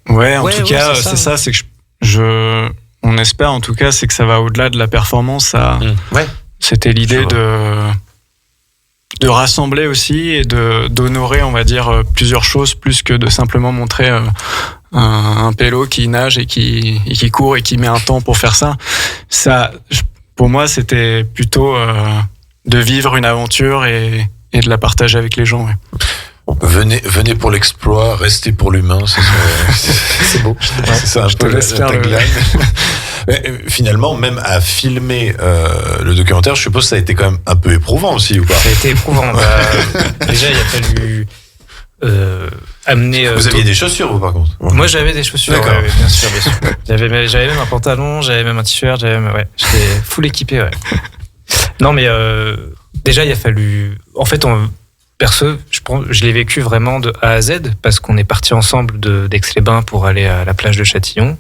Ouais, en tout cas, c'est ça, c'est que on espère en tout cas, c'est que ça va au-delà de la performance. C'était l'idée de rassembler aussi et d'honorer, on va dire, plusieurs choses plus que de simplement montrer un pélo qui nage et qui court et qui met un temps pour faire ça. Pour moi, c'était plutôt de vivre une aventure et de la partager avec les gens. Ouais. Venez pour l'exploit, restez pour l'humain. C'est beau. C'est ça un peu la tagline. Finalement, même à filmer le documentaire, je suppose que ça a été quand même un peu éprouvant aussi, ou pas? Ça a été éprouvant. Déjà, il a fallu amener... Vous aviez des chaussures, vous, par contre? Moi, j'avais des chaussures. D'accord. Ouais, bien sûr. J'avais même un pantalon, j'avais même un t-shirt, j'étais full équipé. Ouais. Non, mais déjà, il a fallu... En fait, perso, je l'ai vécu vraiment de A à Z, parce qu'on est partis ensemble d'Aix-les-Bains pour aller à la plage de Châtillon.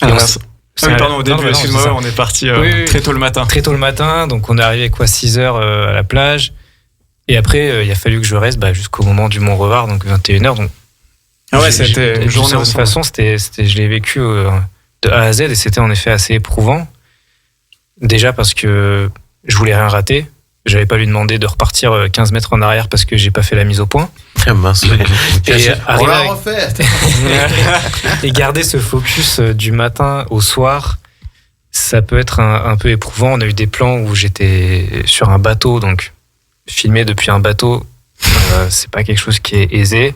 Au début, excuse-moi, on est parti très tôt le matin. Très tôt le matin, donc on est arrivé 6 heures à la plage. Et après, il a fallu que je reste jusqu'au moment du Mont-Revard, donc 21h. Donc, c'était une journée. De toute façon, je l'ai vécu de A à Z, et c'était en effet assez éprouvant. Déjà parce que je voulais rien rater. J'avais pas lui demandé de repartir 15 mètres en arrière parce que j'ai pas fait la mise au point. Ah mince. Et on l'a refait. Et garder ce focus du matin au soir, ça peut être un peu éprouvant. On a eu des plans où j'étais sur un bateau, donc filmer depuis un bateau, c'est pas quelque chose qui est aisé.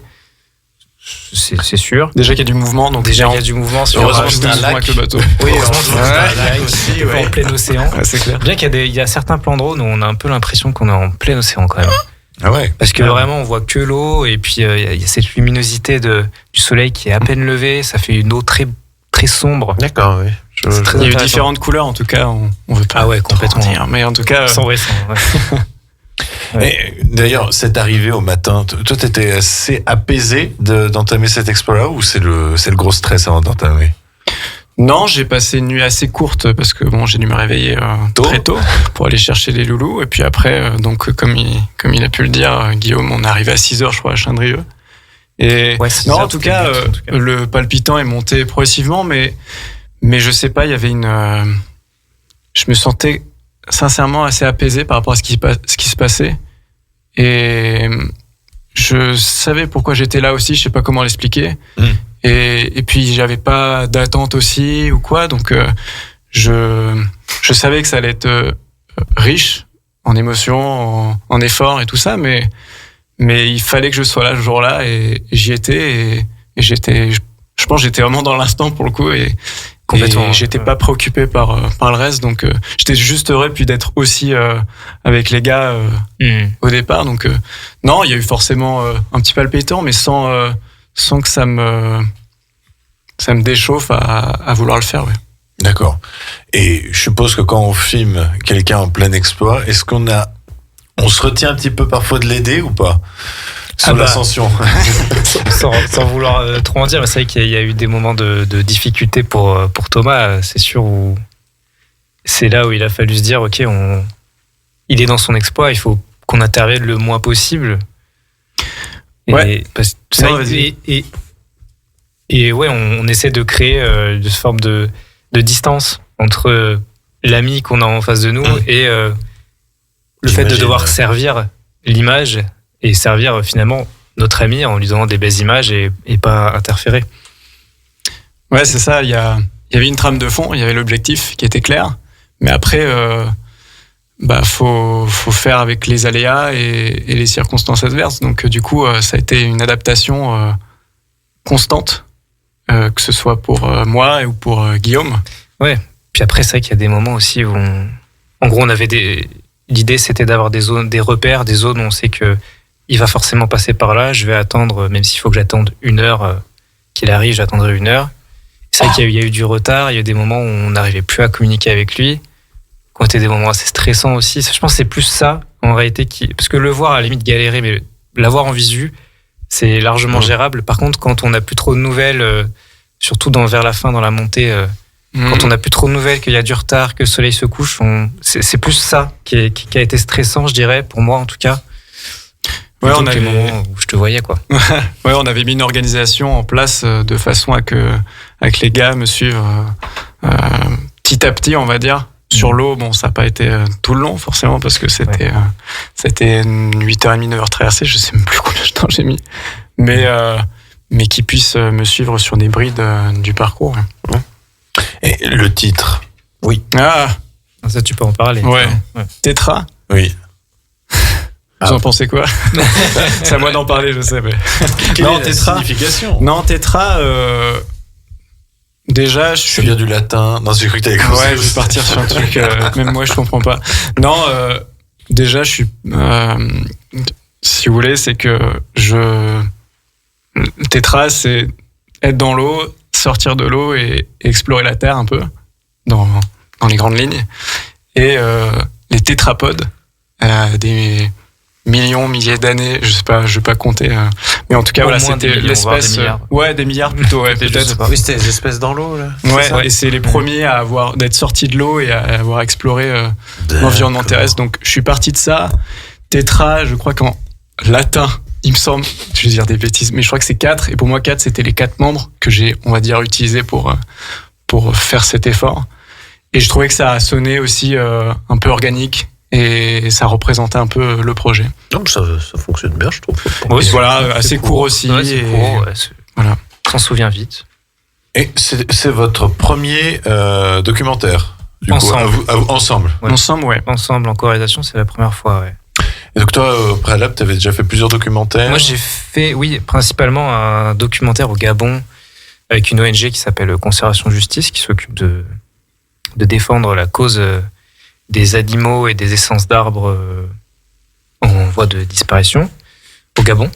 C'est sûr. Déjà qu'il y a du mouvement, donc il y a du mouvement. Heureusement, c'est un lac avec le bateau. Oui, heureusement, c'est un lac aussi, en plein océan. C'est clair. Bien qu'il y a certains plans de drone où on a un peu l'impression qu'on est en plein océan quand même. Ah ouais. Parce que vraiment, on voit que l'eau, et puis il y a cette luminosité du soleil qui est à peine levée. Ça fait une eau très très sombre. D'accord, oui. Il y a eu différentes couleurs, en tout cas. On veut pas. Ah ouais, complètement. Dire, mais en tout cas. Sans récent. Ouais. Et d'ailleurs, cette arrivée au matin, toi, t'étais assez apaisé d'entamer cet exploit-là, ou c'est le gros stress avant d'entamer? Non, j'ai passé une nuit assez courte parce que j'ai dû me réveiller très tôt pour aller chercher les loulous. Et puis après, donc comme il a pu le dire, Guillaume, on est arrivé à 6h, je crois, à Chindrieux. Et non, en tout cas, le palpitant est monté progressivement, mais je sais pas, il y avait je me sentais sincèrement assez apaisé par rapport à ce qui se passait. Et je savais pourquoi j'étais là aussi, je sais pas comment l'expliquer. Et puis j'avais pas d'attente aussi ou quoi, donc je savais que ça allait être riche en émotions, en efforts et tout ça, mais il fallait que je sois là ce jour-là et j'y étais et j'étais, je pense que j'étais vraiment dans l'instant pour le coup et complètement. Et j'étais pas préoccupé par le reste, donc j'étais juste heureux puis d'être aussi avec les gars au départ. Donc non, il y a eu forcément un petit palpitant, mais sans que ça me déchauffe à vouloir le faire. Ouais. D'accord. Et je suppose que quand on filme quelqu'un en plein exploit, est-ce qu'on se retient un petit peu parfois de l'aider ou pas sur l'ascension? sans vouloir trop en dire, mais c'est vrai qu'il y a eu des moments de difficulté pour Thomas, c'est sûr, où c'est là où il a fallu se dire, ok, il est dans son exploit, il faut qu'on intervienne le moins possible. Ouais. Et ouais, on essaie de créer une forme de distance entre l'ami qu'on a en face de nous et le fait de devoir servir l'image et servir finalement notre ami en lui donnant des belles images et pas interférer. Ouais, c'est ça. Il y avait une trame de fond, il y avait l'objectif qui était clair, mais après, faut faire avec les aléas et les circonstances adverses. Donc du coup, ça a été une adaptation constante. Que ce soit pour moi ou pour Guillaume. Ouais. Puis après, c'est vrai qu'il y a des moments aussi où en gros, on avait l'idée, c'était d'avoir des repères, des zones où on sait que il va forcément passer par là. Je vais attendre, même s'il faut que j'attende 1 heure qu'il arrive, j'attendrai 1 heure. C'est vrai qu'il y a eu du retard. Il y a eu des moments où on n'arrivait plus à communiquer avec lui. Qui ont été des moments assez stressants aussi. Je pense que c'est plus ça, en réalité, parce que le voir, à la limite, galérer, mais l'avoir en visu, c'est largement gérable. Par contre, quand on n'a plus trop de nouvelles, surtout vers la fin, dans la montée, quand on n'a plus trop de nouvelles, qu'il y a du retard, que le soleil se couche, c'est plus ça qui a été stressant, je dirais, pour moi en tout cas. Ouais, on avait les moments où je te voyais, quoi. Ouais, on avait mis une organisation en place de façon à que les gars me suivent petit à petit, on va dire. Sur l'eau, bon, ça n'a pas été tout le long, forcément, parce que c'était 8h30, 9h traversée, je sais même plus combien de temps j'ai mis. Mais qu'ils puissent me suivre sur des brides du parcours. Ouais. Et le titre? Oui. Ça, tu peux en parler. Ouais. Tétra? Oui. Vous en pensez quoi? C'est à moi d'en parler, je sais. Mais... Quelle est la signification? Non, tétra... Déjà, je viens du latin. Non, j'ai cru que t'allais commencer. Ouais, je vais partir sur un truc. Même moi, je comprends pas. Non, déjà, je suis. Si vous voulez, c'est que tétra, c'est être dans l'eau, sortir de l'eau et explorer la terre un peu dans les grandes lignes. Et les tétrapodes, des milliers d'années, je sais pas, je vais pas compter, mais en tout cas, voilà, c'était l'espèce. Des milliards plutôt, ouais, peut-être. Oui, c'était des espèces dans l'eau, là. Ouais, et c'est les premiers à d'être sortis de l'eau et à avoir exploré l'environnement terrestre. Donc, je suis parti de ça. Tétra, je crois qu'en latin, il me semble, je vais dire des bêtises, mais je crois que c'est 4. Et pour moi, 4, c'était les 4 membres que j'ai, on va dire, utilisés pour faire cet effort. Et je trouvais que ça a sonné aussi un peu organique. Et ça représentait un peu le projet. Non, ça fonctionne bien, je trouve. Oui, voilà, assez court aussi. Ouais, c'est court, voilà. On s'en souvient vite. Et c'est votre premier documentaire ensemble. Ensemble. Ouais. Ensemble, ouais. Ensemble, en co-réalisation, c'est la première fois, ouais. Et donc toi, au préalable, tu avais déjà fait plusieurs documentaires? Moi, j'ai fait, oui, principalement un documentaire au Gabon avec une ONG qui s'appelle Conservation Justice, qui s'occupe de défendre la cause des animaux et des essences d'arbres en voie de disparition au Gabon.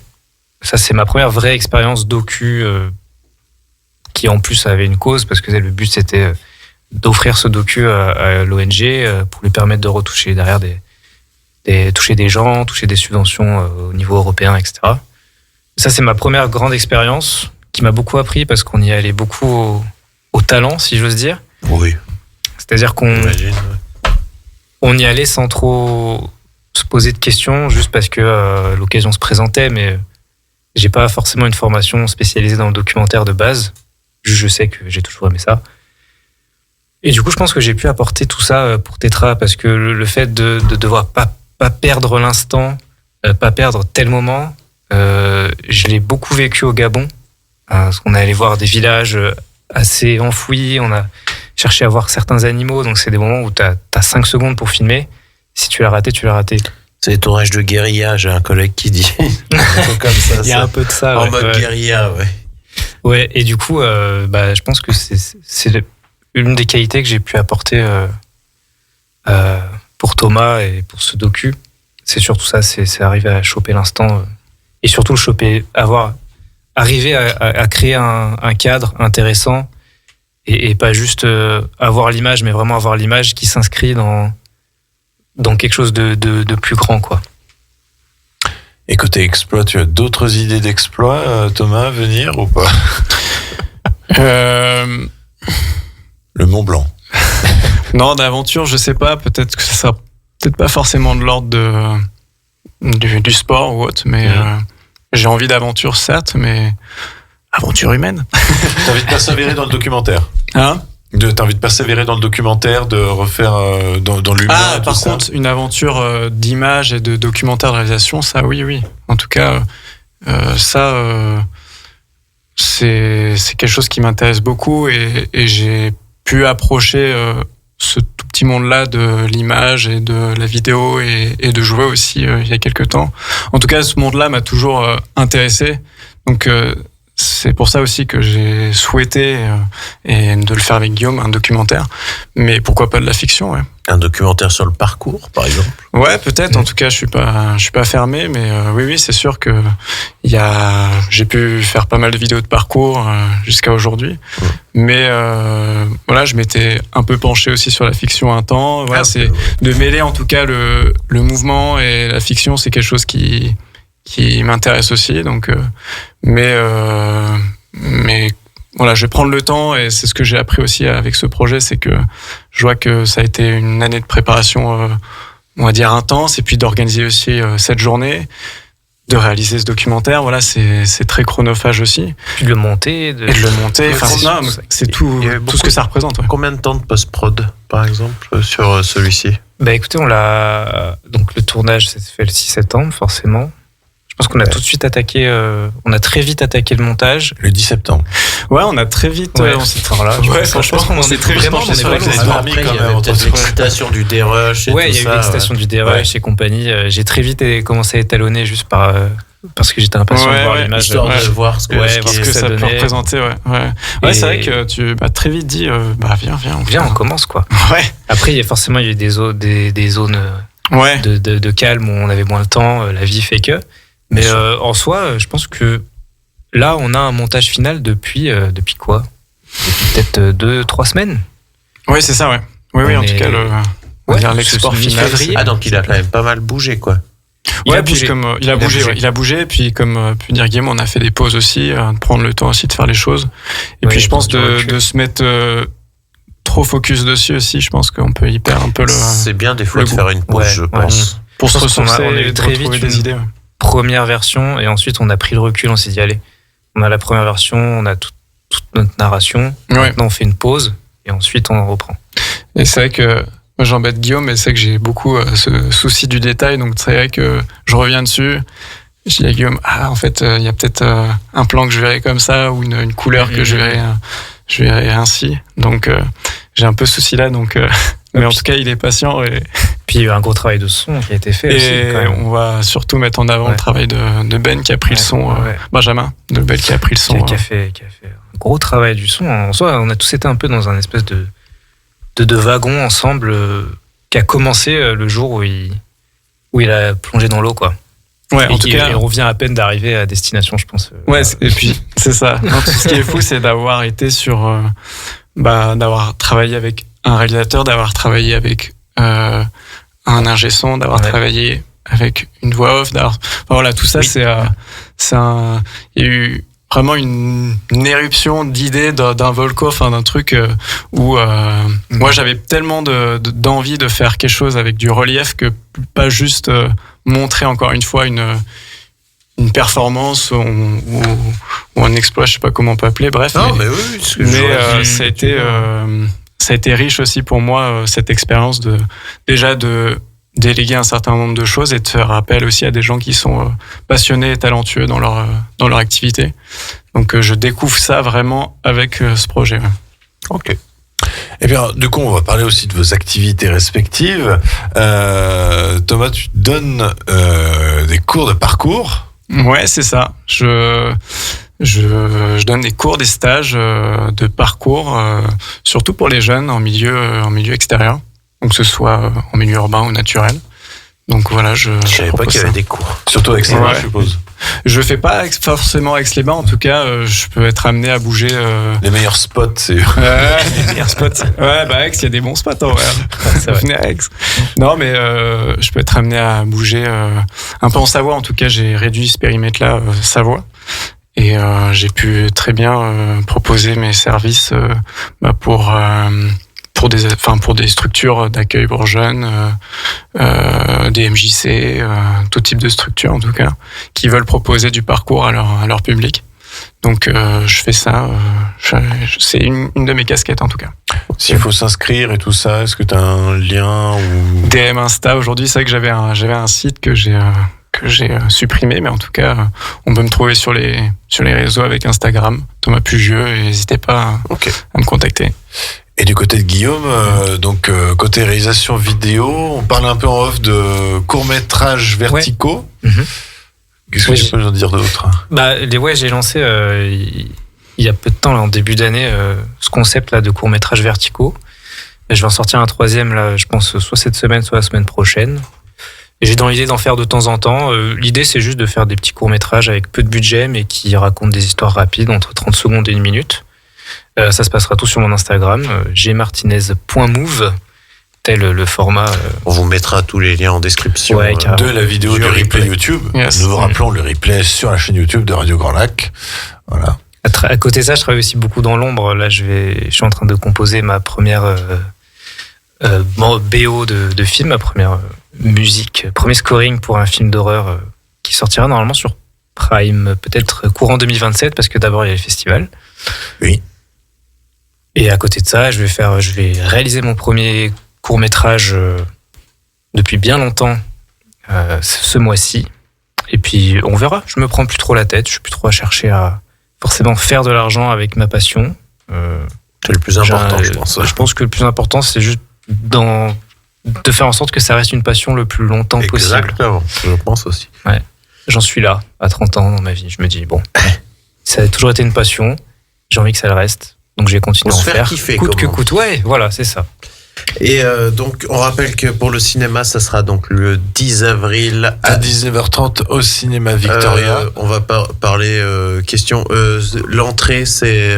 Ça, c'est ma première vraie expérience docu qui, en plus, avait une cause, parce que le but, c'était d'offrir ce docu à l'ONG pour lui permettre de retoucher derrière toucher des gens, toucher des subventions au niveau européen, etc. Ça, c'est ma première grande expérience qui m'a beaucoup appris parce qu'on y allait beaucoup au talent, si j'ose dire. Oui. C'est-à-dire on y allait sans trop se poser de questions, juste parce que l'occasion se présentait, mais j'ai pas forcément une formation spécialisée dans le documentaire de base. Je sais que j'ai toujours aimé ça. Et du coup, je pense que j'ai pu apporter tout ça pour Tétra, parce que le fait de devoir pas perdre l'instant, pas perdre tel moment, je l'ai beaucoup vécu au Gabon, parce qu'on est allé voir des villages assez enfouis, chercher à voir certains animaux. Donc, c'est des moments où t'as 5 secondes pour filmer. Si tu l'as raté, tu l'as raté. C'est des tournages de guérilla, j'ai un collègue qui dit. Un peu comme ça. Il y a un peu de ça. En mode guérilla, ouais. Ouais, et du coup, je pense que c'est une des qualités que j'ai pu apporter pour Thomas et pour ce docu. C'est surtout ça, c'est arriver à choper l'instant et surtout arriver à créer un cadre intéressant et pas juste avoir l'image, mais vraiment avoir l'image qui s'inscrit dans quelque chose de plus grand, quoi. Et côté exploit, tu as d'autres idées d'exploit, Thomas, à venir ou pas? Le Mont Blanc. Non, d'aventure, je sais pas. Peut-être que ça sera peut-être pas forcément de l'ordre du sport ou autre, mais j'ai envie d'aventure, certes, mais aventure humaine. T'as envie de persévérer dans le documentaire? Hein? T'as envie de persévérer dans le documentaire, de refaire dans l'humain? Ah, par contre, une aventure d'image et de documentaire de réalisation, ça, oui. En tout cas, c'est quelque chose qui m'intéresse beaucoup et j'ai pu approcher ce tout petit monde-là de l'image et de la vidéo et de jouer aussi il y a quelques temps. En tout cas, ce monde-là m'a toujours intéressé. Donc, c'est pour ça aussi que j'ai souhaité et de le faire avec Guillaume, un documentaire. Mais pourquoi pas de la fiction, ouais. Un documentaire sur le parcours, par exemple. Ouais, peut-être. En tout cas, je suis pas fermé, mais oui, c'est sûr que j'ai pu faire pas mal de vidéos de parcours jusqu'à aujourd'hui. Mais voilà, je m'étais un peu penché aussi sur la fiction un temps. Voilà, de mêler en tout cas le mouvement et la fiction, c'est quelque chose qui m'intéresse aussi. Donc, mais voilà, je vais prendre le temps et c'est ce que j'ai appris aussi avec ce projet, c'est que je vois que ça a été une année de préparation, on va dire intense, et puis d'organiser aussi cette journée, de réaliser ce documentaire. Voilà, c'est très chronophage aussi. Puis de le monter. Et de le monter. Enfin, c'est tout ce que ça représente. Ouais. Combien de temps de post-prod, par exemple, sur celui-ci? Écoutez, donc le tournage s'est fait le 6 septembre, forcément. Je pense qu'on a tout de suite attaqué, on a très vite attaqué le montage. Le 10 septembre. Ouais, on a très vite. On s'est très vite penché sur Après, il y avait peut-être l'excitation du dérush et tout ça. Ouais, il y a eu l'excitation du dérush et compagnie. J'ai très vite commencé à étalonner juste parce que j'étais impatient de voir l'image. Histoire de voir ce que ça peut représenter. Ouais, c'est vrai que tu m'as très vite dit, viens, on commence, quoi. Ouais. Après, il y a eu des zones de calme où on avait moins de temps, la vie fait que. Mais en soi, je pense que là, on a un montage final depuis quoi? Depuis peut-être 2-3 semaines. Oui, c'est ça, ouais. Oui, en tout cas, l'export final. Ah, donc il a quand même pas mal bougé, quoi. Il a bougé, et puis comme pu dire Guillaume, on a fait des pauses aussi, de prendre le temps aussi de faire les choses. Et puis je pense de se mettre trop focus dessus aussi, je pense qu'on peut y perdre un peu le. C'est bien des fois de faire une pause, je pense. Pour se ressourcer on a eu très vite des idées. Première version, et ensuite on a pris le recul, on s'est dit allez, on a la première version, on a toute notre narration, maintenant on fait une pause et ensuite on reprend. Et c'est vrai que moi j'embête Guillaume, mais c'est vrai que j'ai beaucoup ce souci du détail, donc c'est vrai que je reviens dessus, je dis à Guillaume, en fait il y a peut-être un plan que je verrai comme ça, ou une couleur que je verrai ainsi, donc j'ai un peu ce souci là, donc mais en tout cas il est patient. Et puis il y a eu un gros travail de son qui a été fait aussi. Et on va surtout mettre en avant le travail de Ben qui a pris le son, Benjamin de Ben qui a pris le son. Qui a fait un gros travail du son. En soi, on a tous été un peu dans un espèce de wagon ensemble qui a commencé le jour où il a plongé dans l'eau, quoi. Ouais, en tout cas, on revient à peine d'arriver à destination, je pense. Ouais, et puis c'est ça. Non, tout ce qui est fou, c'est d'avoir été sur, d'avoir travaillé avec un réalisateur, d'avoir travaillé avec un ingé son, d'avoir travaillé avec une voix off, voilà, tout ça, il y a eu vraiment une éruption d'idées d'un volcan, enfin d'un truc où moi j'avais tellement d'envie de faire quelque chose avec du relief que pas juste montrer encore une fois une performance ou un exploit, je sais pas comment on peut appeler, bref. Non, mais oui, ça a été riche aussi pour moi, cette expérience de déléguer un certain nombre de choses et de faire appel aussi à des gens qui sont passionnés et talentueux dans leur activité. Donc je découvre ça vraiment avec ce projet. Ok. Et bien, du coup, on va parler aussi de vos activités respectives. Thomas, tu donnes des cours de parcours. Ouais, c'est ça. Je donne des cours, des stages de parcours, surtout pour les jeunes en milieu extérieur, donc que ce soit en milieu urbain ou naturel. Donc voilà, je savais pas qu'il y avait des cours. Surtout avec Aix-les-Bains, je suppose. Je fais pas forcément Aix-les-Bains, en tout cas, je peux être amené à bouger. Les meilleurs spots, c'est. Les meilleurs spots. Ouais, bah Aix, il y a des bons spots en vrai. Venez à Aix. Non, mais je peux être amené à bouger un peu en Savoie. En tout cas, j'ai réduit ce périmètre-là, Savoie. Et j'ai pu très bien proposer mes services pour des structures d'accueil pour jeunes, des MJC, tout type de structures en tout cas, qui veulent proposer du parcours à leur public. Donc je fais ça, c'est une de mes casquettes en tout cas. S'il faut s'inscrire et tout ça, est-ce que tu as un lien ou... DM Insta, aujourd'hui c'est vrai que j'avais un site que j'ai supprimé, mais en tout cas on peut me trouver sur les réseaux avec Instagram, Thomas Pugieux, et n'hésitez pas à me contacter. Et du côté de Guillaume, côté réalisation vidéo, on parle un peu en off de courts-métrages verticaux. Ouais. Qu'est-ce que tu peux nous dire d'autre ? J'ai lancé il y a peu de temps, là, en début d'année, ce concept là, de courts-métrages verticaux. Et je vais en sortir un 3e, là, je pense, soit cette semaine, soit la semaine prochaine. Et j'ai dans l'idée d'en faire de temps en temps. L'idée, c'est juste de faire des petits courts-métrages avec peu de budget, mais qui racontent des histoires rapides, entre 30 secondes et 1 minute. Ça se passera tout sur mon Instagram, gmartinez.move, tel le format. On vous mettra tous les liens en description de la vidéo du replay YouTube. Yes. Nous vous rappelons le replay sur la chaîne YouTube de Radio Grand Lac. Voilà. À côté de ça, je travaille aussi beaucoup dans l'ombre. Là, je suis en train de composer ma première BO de film, ma première musique, premier scoring pour un film d'horreur qui sortira normalement sur Prime, peut-être courant 2027, parce que d'abord il y a le festival. Oui. Et à côté de ça, je vais réaliser mon premier court-métrage depuis bien longtemps ce mois-ci. Et puis on verra, je me prends plus trop la tête, je suis plus trop à chercher à forcément faire de l'argent avec ma passion. C'est le plus important, je pense. Je pense que le plus important, c'est juste de faire en sorte que ça reste une passion le plus longtemps possible. Exactement, je pense aussi. Ouais. J'en suis là, à 30 ans dans ma vie. Je me dis, bon, ça a toujours été une passion, j'ai envie que ça le reste. Donc j'ai continué à en faire, kiffer, coûte que coûte. Ouais, voilà, c'est ça. Et donc on rappelle que pour le cinéma, ça sera donc le 10 avril à 19h30 au cinéma Victoria. On va parler question. L'entrée, c'est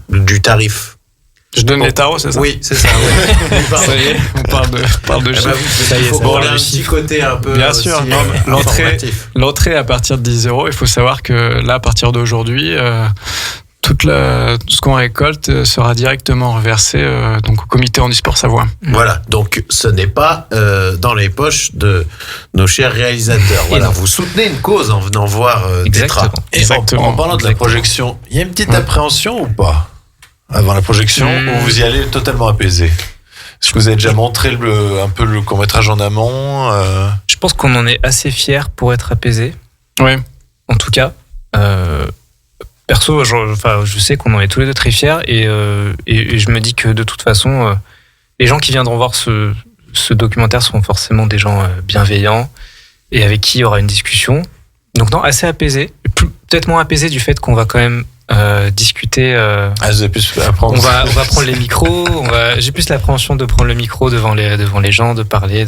du tarif. Je donne les tarots, c'est ça ? Oui, c'est ça. Ouais. Ça y est, on parle de chiffres. Ça y est, il faut un petit côté un peu. Bien sûr, l'entrée à partir de 10 €. Il faut savoir que là, à partir d'aujourd'hui, tout ce qu'on récolte sera directement reversé donc au comité handisport Savoie. Voilà, donc ce n'est pas dans les poches de nos chers réalisateurs. Voilà, vous soutenez une cause en venant voir Tetra. Et en parlant de la projection, il y a une petite appréhension ou pas avant la projection, ou vous y allez totalement apaisé ? Est-ce que vous avez déjà montré un peu le court-métrage en amont Je pense qu'on en est assez fiers pour être apaisé. Oui. En tout cas, perso, je sais qu'on en est tous les deux très fiers et je me dis que de toute façon, les gens qui viendront voir ce documentaire seront forcément des gens bienveillants et avec qui il y aura une discussion. Donc non, assez apaisé. Peut-être moins apaisé du fait qu'on va quand même discuter. Vous avez plus apprendre. On va prendre les micros. J'ai plus l'appréhension de prendre le micro devant les gens, de parler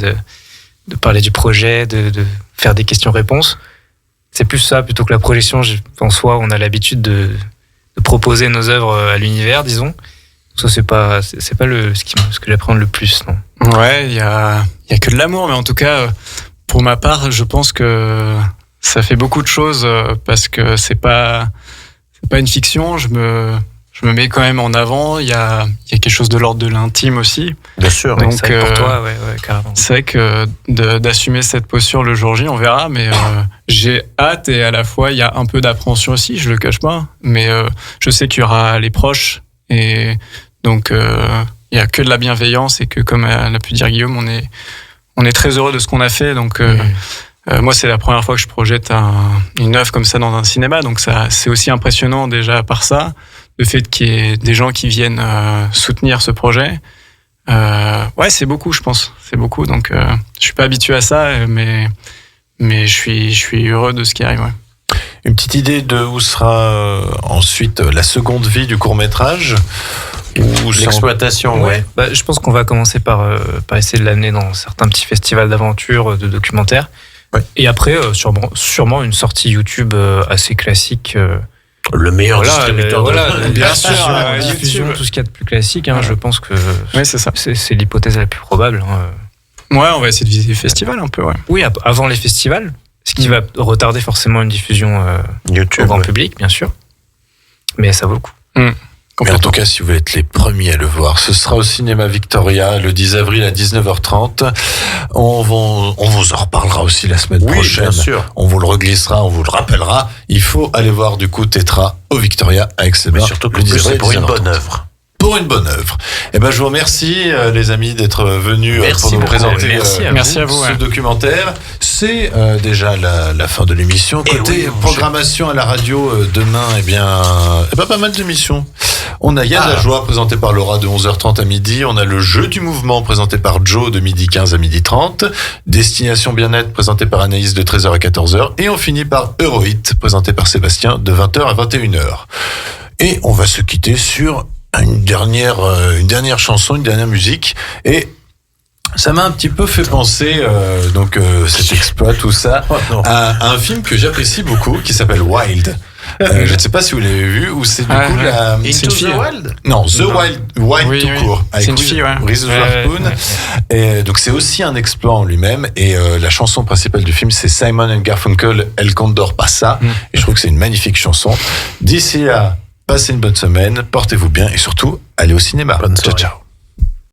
du projet, de faire des questions-réponses. C'est plus ça plutôt que la projection. En soi, on a l'habitude de proposer nos œuvres à l'univers, disons. Ça, c'est pas ce que j'appréhende le plus, non. Ouais, il y a que de l'amour, mais en tout cas, pour ma part, je pense que ça fait beaucoup de choses parce que c'est pas une fiction. Je me mets quand même en avant. Il y a quelque chose de l'ordre de l'intime aussi. Bien sûr. Donc c'est vrai pour toi, ouais, carrément. C'est vrai que d'assumer cette posture le jour J, on verra. Mais j'ai hâte et à la fois il y a un peu d'appréhension aussi. Je le cache pas. Mais je sais qu'il y aura les proches et donc il y a que de la bienveillance et que comme l'a pu dire Guillaume, on est très heureux de ce qu'on a fait. Donc moi, c'est la première fois que je projette une œuvre comme ça dans un cinéma, donc ça, c'est aussi impressionnant déjà par ça, le fait qu'il y ait des gens qui viennent soutenir ce projet, ouais, c'est beaucoup, je pense. C'est beaucoup. Donc, je suis pas habitué à ça, mais je suis heureux de ce qui arrive. Ouais. Une petite idée de où sera ensuite la seconde vie du court-métrage ou L'exploitation, ouais. Bah, je pense qu'on va commencer par essayer de l'amener dans certains petits festivals d'aventure, de documentaires. Ouais. Et après, sûrement une sortie YouTube assez classique. Le meilleur distributeur bien sûr, diffusion, YouTube. tout ce qu'il y a de plus classique. Hein, je pense que Ouais, c'est ça. c'est l'hypothèse la plus probable. Hein. Ouais, on va essayer de viser les festivals un peu, ouais. Oui, avant les festivals, ce qui va retarder forcément une diffusion YouTube, au grand public, bien sûr. Mais ça vaut le coup. Mais en tout cas, si vous voulez être les premiers à le voir, ce sera au Cinéma Victoria le 10 avril à 19h30. On vous en reparlera aussi la semaine prochaine. Bien sûr. On vous le reglissera, on vous le rappellera. Il faut aller voir du coup Tetra au Victoria avec Seba. Mais surtout que le 10 c'est avril, pour une 19h30. bonne œuvre. Pour une bonne œuvre. Eh ben, je vous remercie, les amis, d'être venus Merci pour nous beaucoup. présenter Merci à vous, ce ouais. documentaire. C'est déjà la fin de l'émission. Eh Côté oui, mon programmation à la radio, demain, pas mal d'émissions. On a Yann la Joie présenté par Laura de 11h30 à midi. On a le jeu du mouvement présenté par Joe de midi 15 à midi 30. Destination Bien-être présenté par Anaïs de 13h à 14h. Et on finit par Eurohit présenté par Sébastien de 20h à 21h. Et on va se quitter sur une dernière chanson, une dernière musique. Et ça m'a un petit peu fait penser, cet exploit, tout ça, à un film que j'apprécie beaucoup qui s'appelle Wild. Je ne sais pas si vous l'avez vu, ou c'est du coup la... Into the Wild? Non, The Wild Oui, tout oui. court. C'est une fille, ouais. Reese Witherspoon. Et donc c'est aussi un exploit en lui-même. Et la chanson principale du film, c'est Simon and Garfunkel, El Condor Pasa. Et je trouve que c'est une magnifique chanson. D'ici là, passez une bonne semaine, portez-vous bien et surtout, allez au cinéma. Bonne Ciao, soirée. ciao.